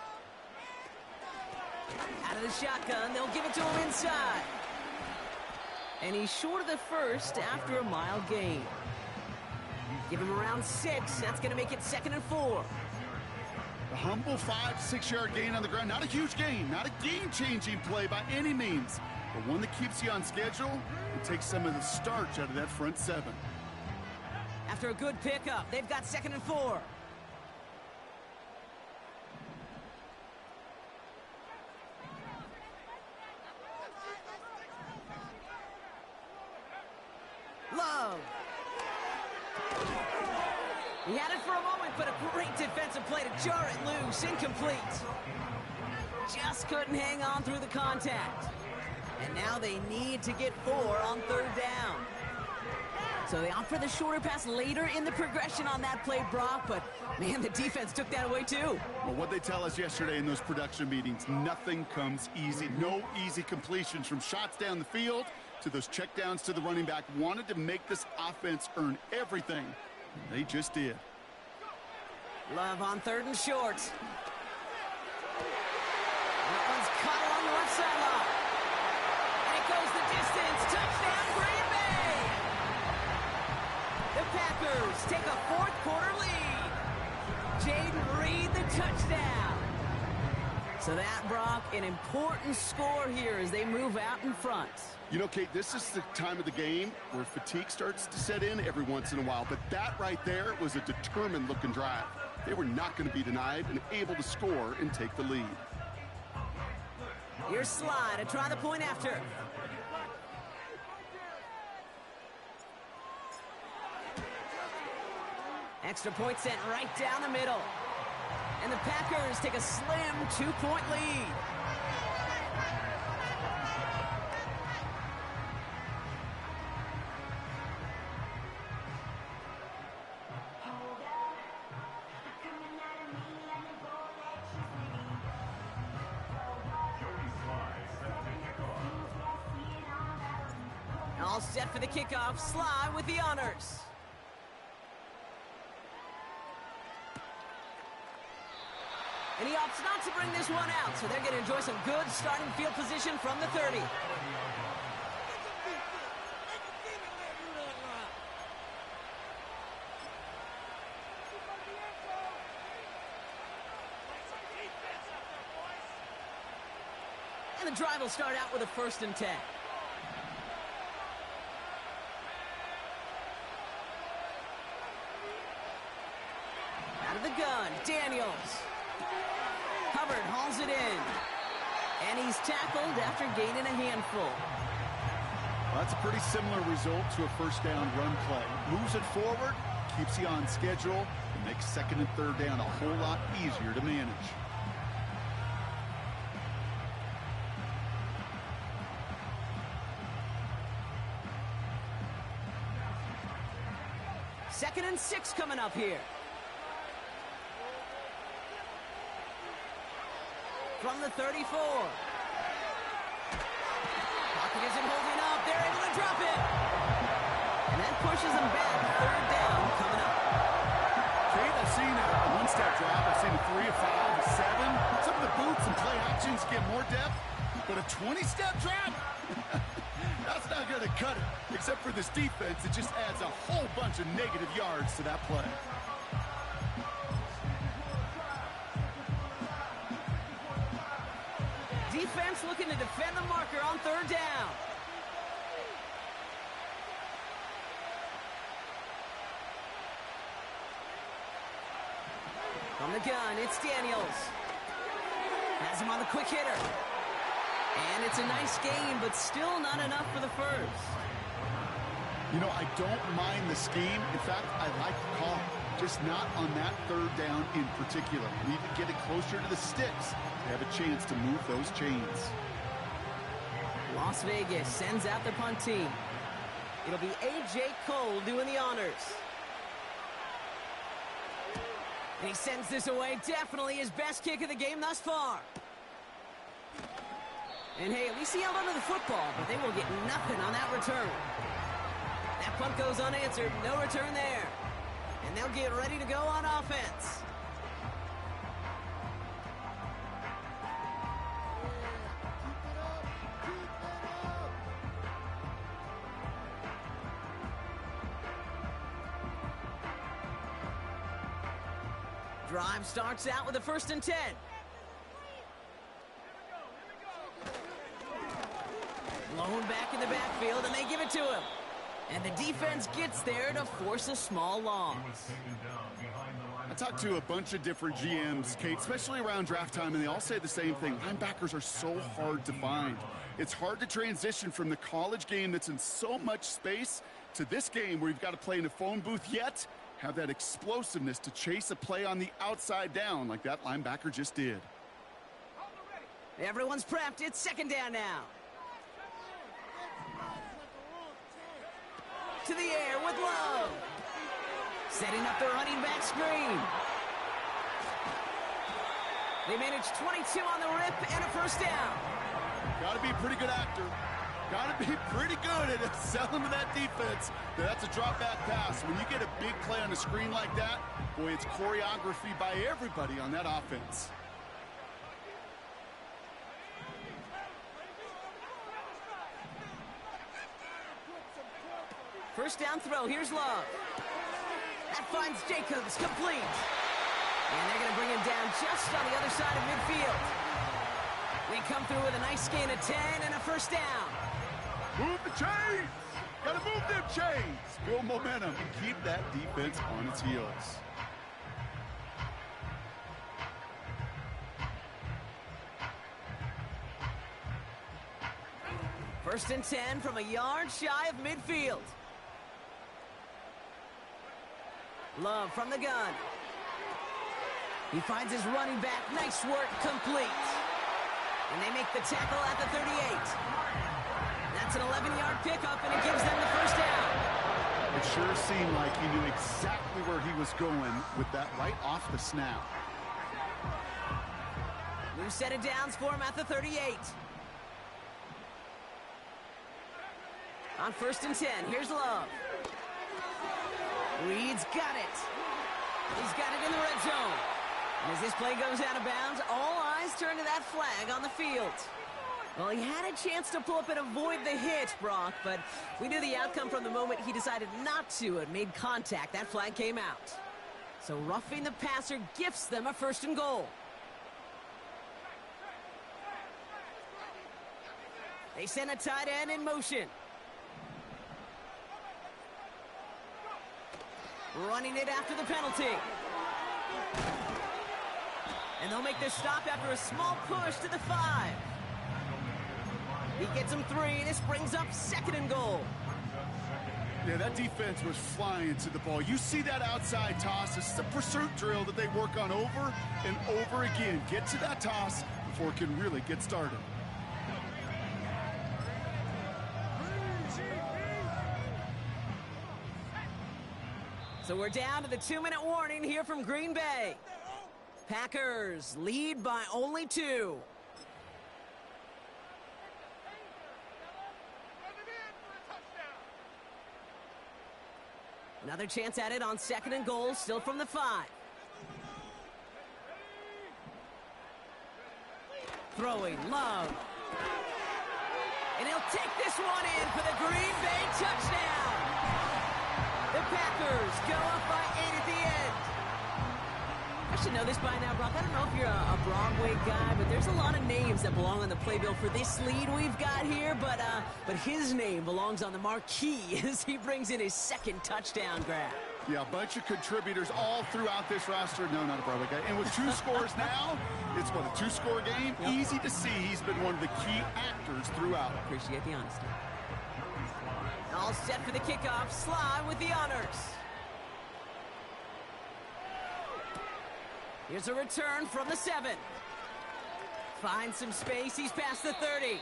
Out of the shotgun, they'll give it to him inside. And he's short of the 1st after a mile gain. Give him around 6. That's going to make it 2nd and 4. The humble 5-6 yard gain on the ground. Not a huge gain, not a game-changing play by any means, but one that keeps you on schedule and takes some of the starch out of that front 7. After a good pickup, they've got 2nd and 4. Love. He had it for a moment, but a great defensive play to jar it loose. Incomplete. just couldn't hang on through the contact. And now they need to get 4 on 3rd down. So they opt for the shorter pass later in the progression on that play, Brock, but man, the defense took that away too. Well, what they tell us yesterday in those production meetings, nothing comes easy. No easy completions from shots down the field to those checkdowns to the running back. Wanted to make this offense earn everything. They just did. Love on 3rd and short. That one's caught along the left sideline. And it goes the distance. Touchdown, Green Bay! The Packers take a 4th quarter lead. Jaden Reed, the touchdown. So that, Brock, an important score here as they move out in front. You know, Kate, this is the time of the game where fatigue starts to set in every once in a while. But that right there was a determined-looking drive. They were not going to be denied and able to score and take the lead. Here's Sly to try the point after. Extra point sent right down the middle. And the Packers take a slim 2-point lead. All set for the kickoff. Sly with the honors. And he opts not to bring this one out, so they're going to enjoy some good starting field position from the 30. And the drive will start out with a 1st and 10. Out of the gun, Daniels. Hubbard hauls it in. And he's tackled after gaining a handful. Well, that's a pretty similar result to a 1st down run play. Moves it forward, keeps you on schedule, and makes 2nd and 3rd down a whole lot easier to manage. Second and 6 coming up here. From the 34. Pocket isn't holding up. They're able to drop it. And that pushes them back. 3rd down coming up. Kate, I've seen a 1-step drop. I've seen a 3, a 5, a 7. Some of the boots and play actions get more depth. But a 20-step drop? That's not going to cut it. Except for this defense, it just adds a whole bunch of negative yards to that play. Defense looking to defend the marker on 3rd down. From the gun, it's Daniels. Has him on the quick hitter. And it's a nice game, but still not enough for the 1st. You know, I don't mind the scheme. In fact, I like the call. Just not on that 3rd down in particular. We need to get it closer to the sticks to have a chance to move those chains. Las Vegas sends out the punt team. It'll be A.J. Cole doing the honors. And he sends this away. Definitely his best kick of the game thus far. And hey, at least he held onto the football, but they will get nothing on that return. That punt goes unanswered. No return there. And they'll get ready to go on offense. Drive starts out with a 1st and 10. Blown back in the backfield, and they give it to him. And the defense gets there to force a small loss. I talked to a bunch of different GMs, Kate, especially around draft time, and they all say the same thing. Linebackers are so hard to find. It's hard to transition from the college game that's in so much space to this game where you've got to play in a phone booth, yet have that explosiveness to chase a play on the outside down like that linebacker just did. Everyone's prepped. It's second down now. To the air with Love. Setting up the running back screen. They managed 22 on the rip and a first down. Got to be a pretty good actor. Got to be pretty good at selling to that defense. That's a drop back pass. When you get a big play on the screen like that, boy, it's choreography by everybody on that offense. First down throw. Here's Love. That finds Jacobs, complete. And they're going to bring him down just on the other side of midfield. They come through with a nice gain of 10 and a first down. Move the chains! Gotta move them chains! Build momentum and keep that defense on its heels. First and 10 from a yard shy of midfield. Love from the gun. He finds his running back. Nice work, complete. And they make the tackle at the 38. That's an 11-yard pickup, and it gives them the first down. It sure seemed like he knew exactly where he was going with that right off the snap. New set of downs for him at the 38. On first and 10, here's Love. Reed's got it. He's got it in the red zone. And as this play goes out of bounds, all eyes turn to that flag on the field. Well, he had a chance to pull up and avoid the hit, Brock, but we knew the outcome from the moment he decided not to and made contact. That flag came out. So roughing the passer gifts them a first and goal. They send a tight end in motion. Running it after the penalty. And they'll make this stop after a small push to the 5. He gets him 3. This brings up second and goal. Yeah, that defense was flying to the ball. You see that outside toss. This is a pursuit drill that they work on over and over again. Get to that toss before it can really get started. So we're down to the 2-minute warning here from Green Bay. Packers lead by only 2. Another chance at it on second and goal, still from the 5. Throwing, Love. And he'll take this one in for the Green Bay touchdown. The Packers go up by 8 at the end. I should know this by now, Brock. I don't know if you're a Broadway guy, but there's a lot of names that belong on the playbill for this lead we've got here, but his name belongs on the marquee as he brings in his second touchdown grab. Yeah, a bunch of contributors all throughout this roster. No, not a Broadway guy. And with 2 scores now, it's what, a 2-score game? Yep. Easy to see he's been one of the key actors throughout. Appreciate the honesty. All set for the kickoff. Sly with the honors. Here's a return from the 7. Finds some space. He's past the 30.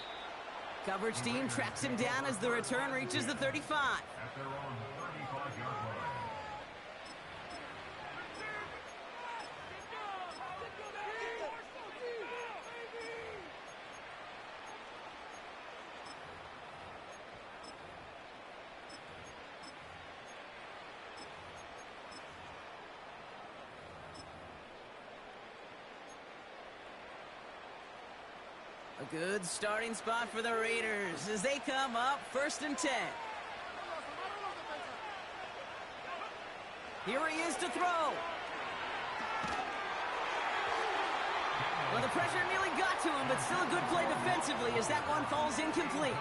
Coverage team tracks him down as the return reaches the 35. A good starting spot for the Raiders as they come up first and 10. Here he is to throw. Well, the pressure nearly got to him, but still a good play defensively as that one falls incomplete.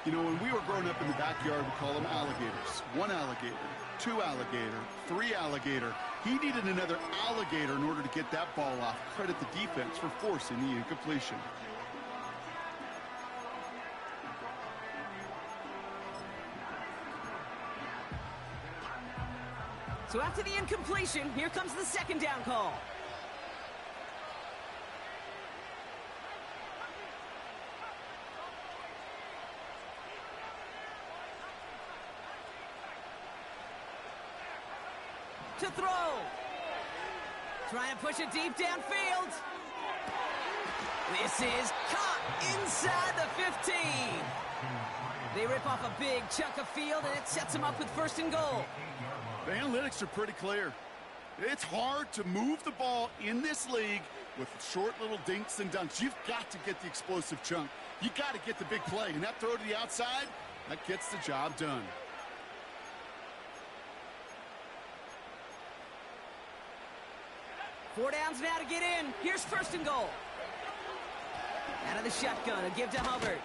You know, when we were growing up in the backyard, we call them alligators. 1 alligator, 2 alligator, 3 alligator. He needed another alligator in order to get that ball off. Credit the defense for forcing the incompletion. So after the incompletion, here comes the second down call. to throw. Trying to push it deep downfield. This is caught inside the 15. They rip off a big chunk of field, and it sets them up with 1st and goal. The analytics are pretty clear. It's hard to move the ball in this league with short little dinks and dunks. You've got to get the explosive chunk. You got to get the big play, and that throw to the outside, that gets the job done. Four downs now to get in. Here's 1st and goal. Out of the shotgun, a give to Hubbard.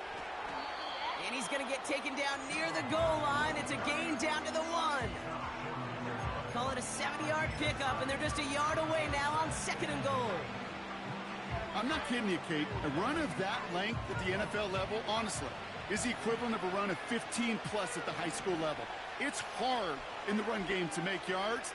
And he's going to get taken down near the goal line. It's a gain down to the 1. Call it a 70-yard pickup, and they're just a yard away now on 2nd and goal. I'm not kidding you, Kate. A run of that length at the NFL level, honestly, is the equivalent of a run of 15-plus at the high school level. It's hard in the run game to make yards.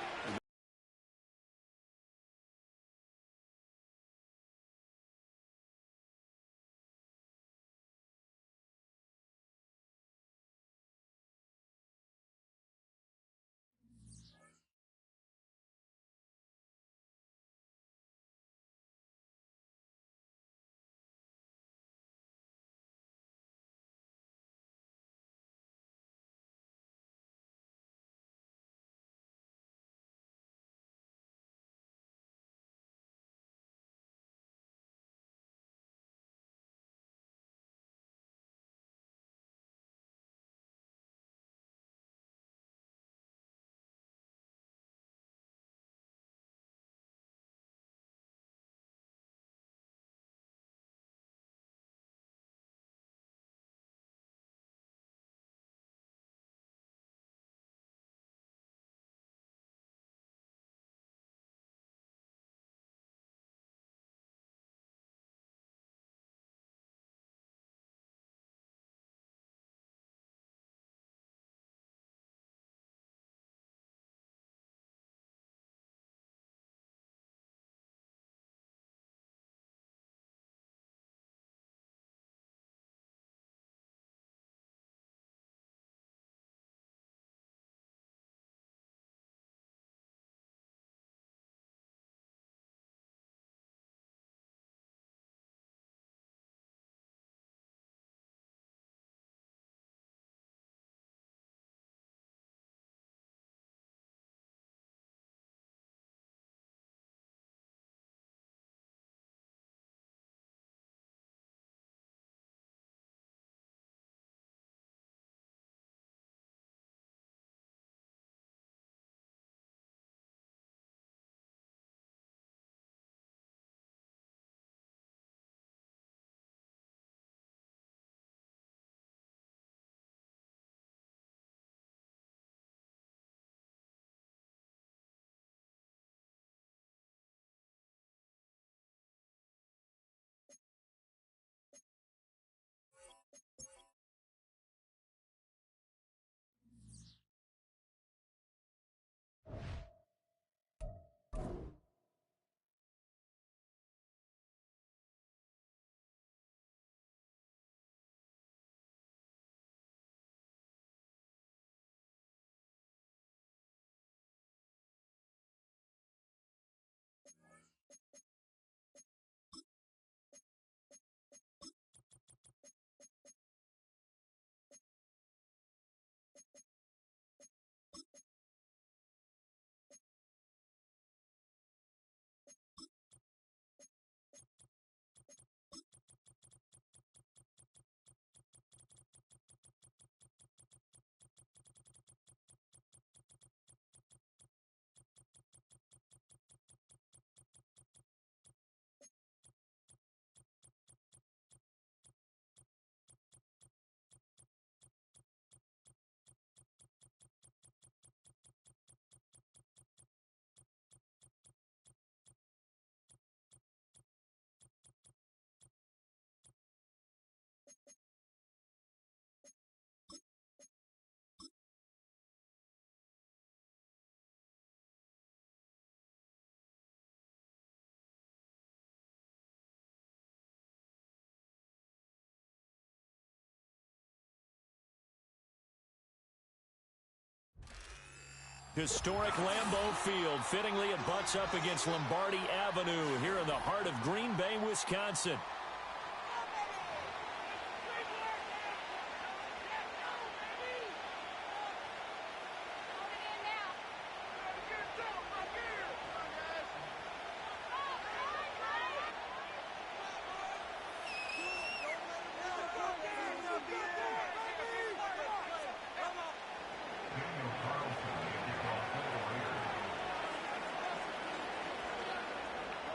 Historic Lambeau Field. Fittingly, it butts up against Lombardi Avenue here in the heart of Green Bay, Wisconsin.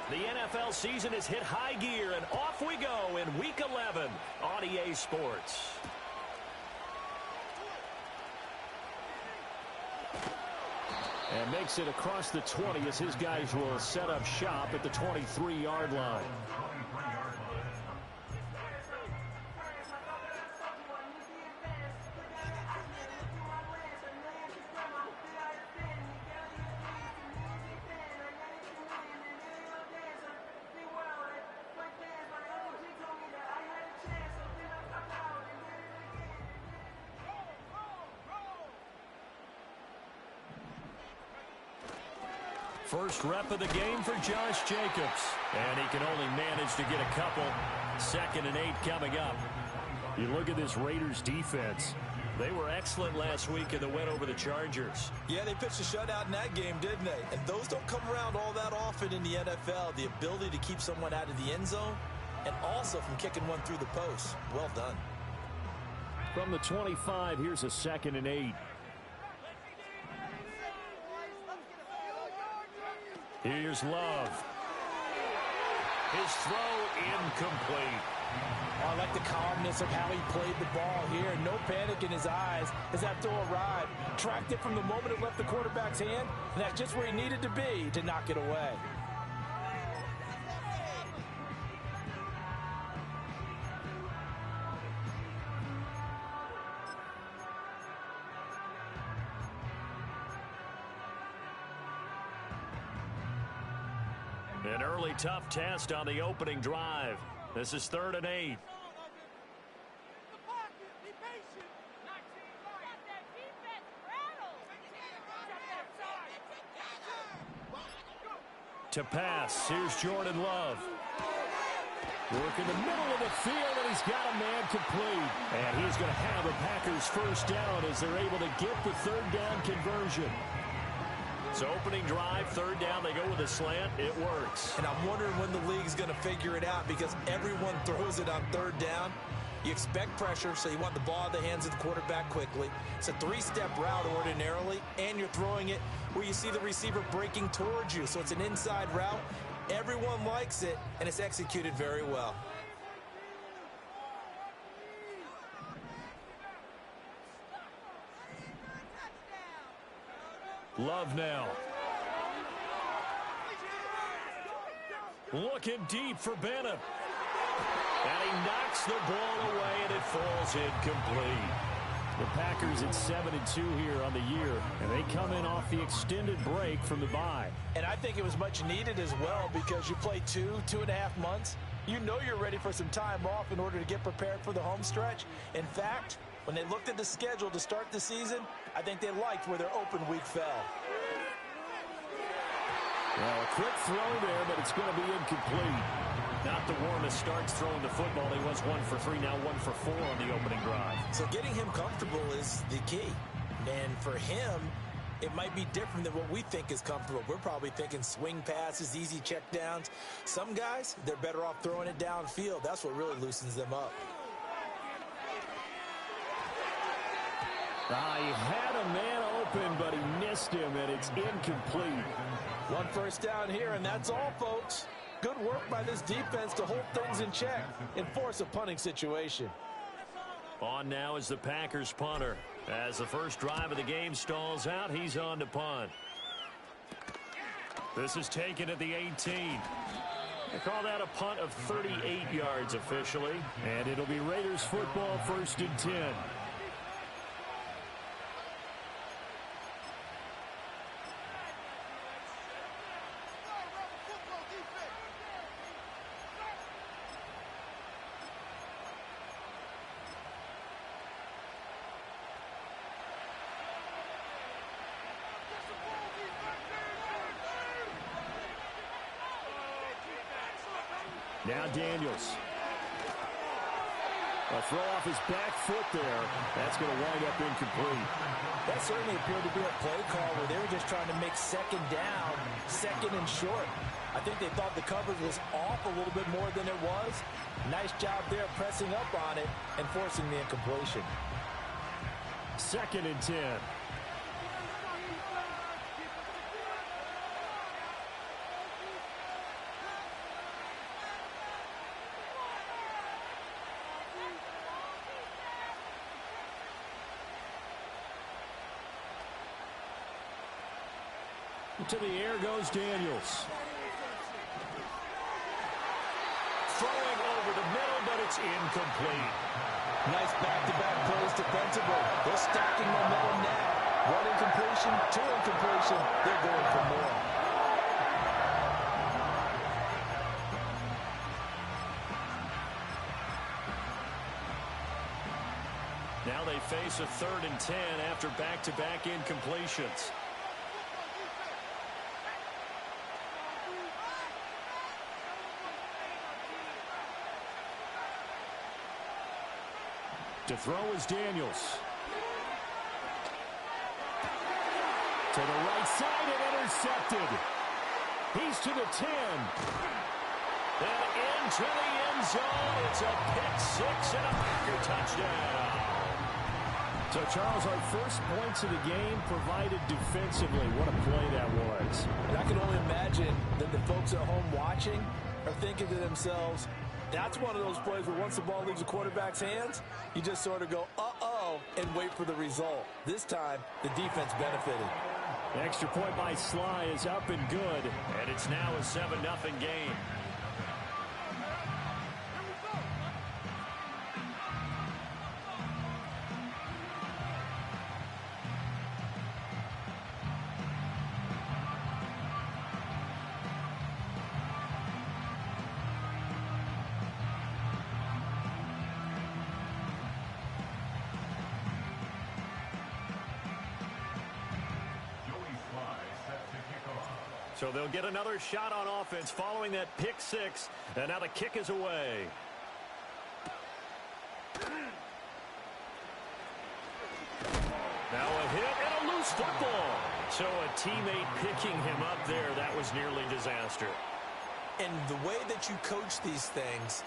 The NFL season has hit high gear, and off we go in Week 11 on EA Sports. And makes it across the 20 as his guys will set up shop at the 23-yard line. First rep of the game for Josh Jacobs. And he can only manage to get a couple. 2nd and 8 coming up. You look at this Raiders defense. They were excellent last week in the win over the Chargers. Yeah, they pitched a shutout in that game, didn't they? And those don't come around all that often in the NFL. The ability to keep someone out of the end zone and also from kicking one through the post. Well done. From the 25, here's a 2nd and 8. Here's Love. His throw incomplete. I like the calmness of how he played the ball here. No panic in his eyes as that throw arrived. Tracked it from the moment it left the quarterback's hand, and that's just where he needed to be to knock it away. An early tough test on the opening drive. This is 3rd and 8. To pass, here's Jordan Love. Work in the middle of the field, and he's got a man complete. And he's going to have a Packers first down as they're able to get the 3rd down conversion. So opening drive, 3rd down, they go with a slant. It works. And I'm wondering when the league's going to figure it out because everyone throws it on 3rd down. You expect pressure, so you want the ball in the hands of the quarterback quickly. It's a 3-step route ordinarily, and you're throwing it where you see the receiver breaking towards you. So it's an inside route. Everyone likes it, and it's executed very well. Love now. Looking deep for Bennett. And he knocks the ball away, and it falls incomplete. The Packers at 7-2 here on the year, and they come in off the extended break from the bye. And I think it was much needed as well because you play 2.5 months. You know you're ready for some time off in order to get prepared for the home stretch. In fact, when they looked at the schedule to start the season, I think they liked where their open week fell. Well, a quick throw there, but it's going to be incomplete. Not the warmest starts throwing the football. He was 1 for 3, now 1 for 4 on the opening drive. So getting him comfortable is the key. And for him, it might be different than what we think is comfortable. We're probably thinking swing passes, easy checkdowns. Some guys, they're better off throwing it downfield. That's what really loosens them up. He had a man open, but he missed him, and it's incomplete. 1 first down here, and that's all, folks. Good work by this defense to hold things in check and force a punting situation. On now is the Packers punter. As the first drive of the game stalls out, he's on to punt. This is taken at the 18. They call that a punt of 38 yards officially, and it'll be Raiders football 1st and 10. Now Daniels. A throw off his back foot there. That's going to wind up incomplete. That certainly appeared to be a play call where they were just trying to make second down, second and short. I think they thought the coverage was off a little bit more than it was. Nice job there pressing up on it and forcing the incompletion. 2nd and 10. To the air goes Daniels. Throwing over the middle, but it's incomplete. Nice back-to-back plays defensively. They're stacking momentum now. 1 incompletion, 2 incompletion. They're going for more. Now they face a 3rd and 10 after back-to-back incompletions. To throw is Daniels. To the right side and intercepted. He's to the 10. And into the end zone. It's a pick 6 and a Packer touchdown. So, Charles, our first points of the game provided defensively. What a play that was. And I can only imagine that the folks at home watching are thinking to themselves, that's one of those plays where once the ball leaves the quarterback's hands, you just sort of go, uh-oh, and wait for the result. This time, the defense benefited. The extra point by Sly is up and good, and it's now a 7-0 game. So they'll get another shot on offense following that pick 6, and now the kick is away. Now a hit and a loose football. So a teammate picking him up there, that was nearly disaster. And the way that you coach these things,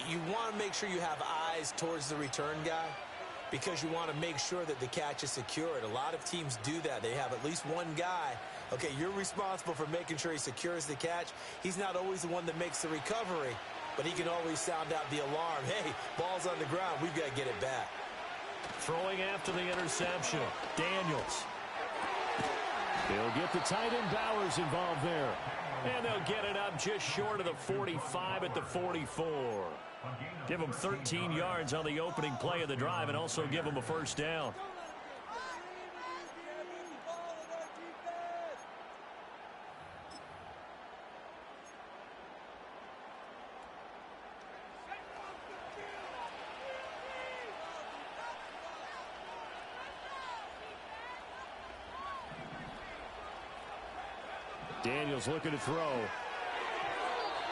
you want to make sure you have eyes towards the return guy, because you want to make sure that the catch is secured. A lot of teams do that. They have at least one guy. Okay, you're responsible for making sure he secures the catch. He's not always the one that makes the recovery, but he can always sound out the alarm. Hey, ball's on the ground. We've got to get it back. Throwing after the interception, Daniels. They'll get the tight end Bowers involved there. And they'll get it up just short of the 45 at the 44. Give them 13 yards on the opening play of the drive and also give them a first down. Daniels looking to throw.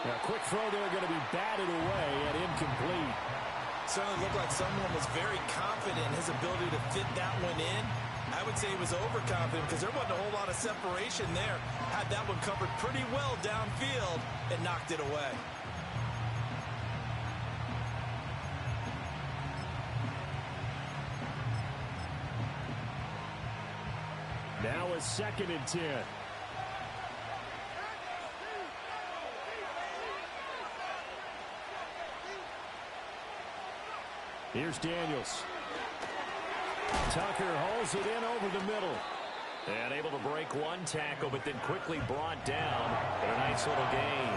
Now, a quick throw there going to be batted away and incomplete. Certainly looked like someone was very confident in his ability to fit that one in. I would say he was overconfident because there wasn't a whole lot of separation there. Had that one covered pretty well downfield and knocked it away. Now a 2nd and 10. Here's Daniels. Tucker hauls it in over the middle. And able to break one tackle, but then quickly brought down. But a nice little gain.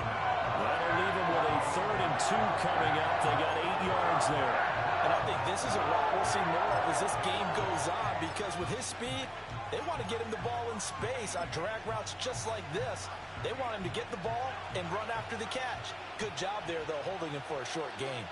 That'll leave them with a 3rd and 2 coming up. They got 8 yards there. And I think this is a route we'll see more of as this game goes on, because with his speed, they want to get him the ball in space on drag routes just like this. They want him to get the ball and run after the catch. Good job there, though, holding him for a short gain.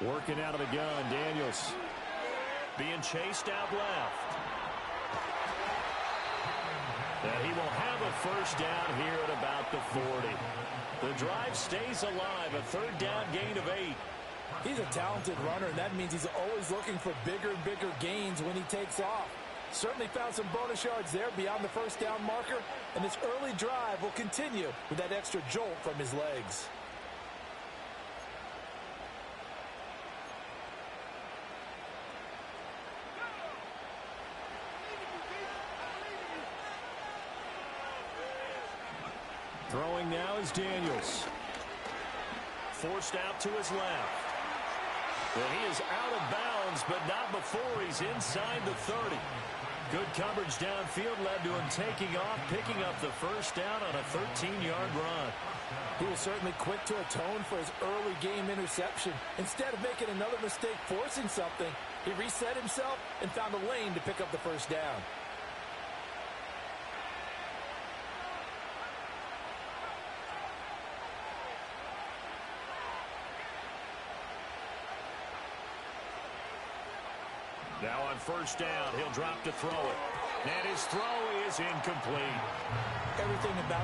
Working out of the gun, Daniels. Being chased out left. And he will have a first down here at about the 40. The drive stays alive, a third down gain of 8. He's a talented runner, and that means he's always looking for bigger and bigger gains when he takes off. Certainly found some bonus yards there beyond the first down marker, and this early drive will continue with that extra jolt from his legs. Throwing now is Daniels. Forced out to his left. And he is out of bounds, but not before he's inside the 30. Good coverage downfield led to him taking off, picking up the first down on a 13-yard run. He was certainly quick to atone for his early game interception. Instead of making another mistake forcing something, he reset himself and found a lane to pick up the first down. Now on first down, he'll drop to throw it. And his throw is incomplete. Everything about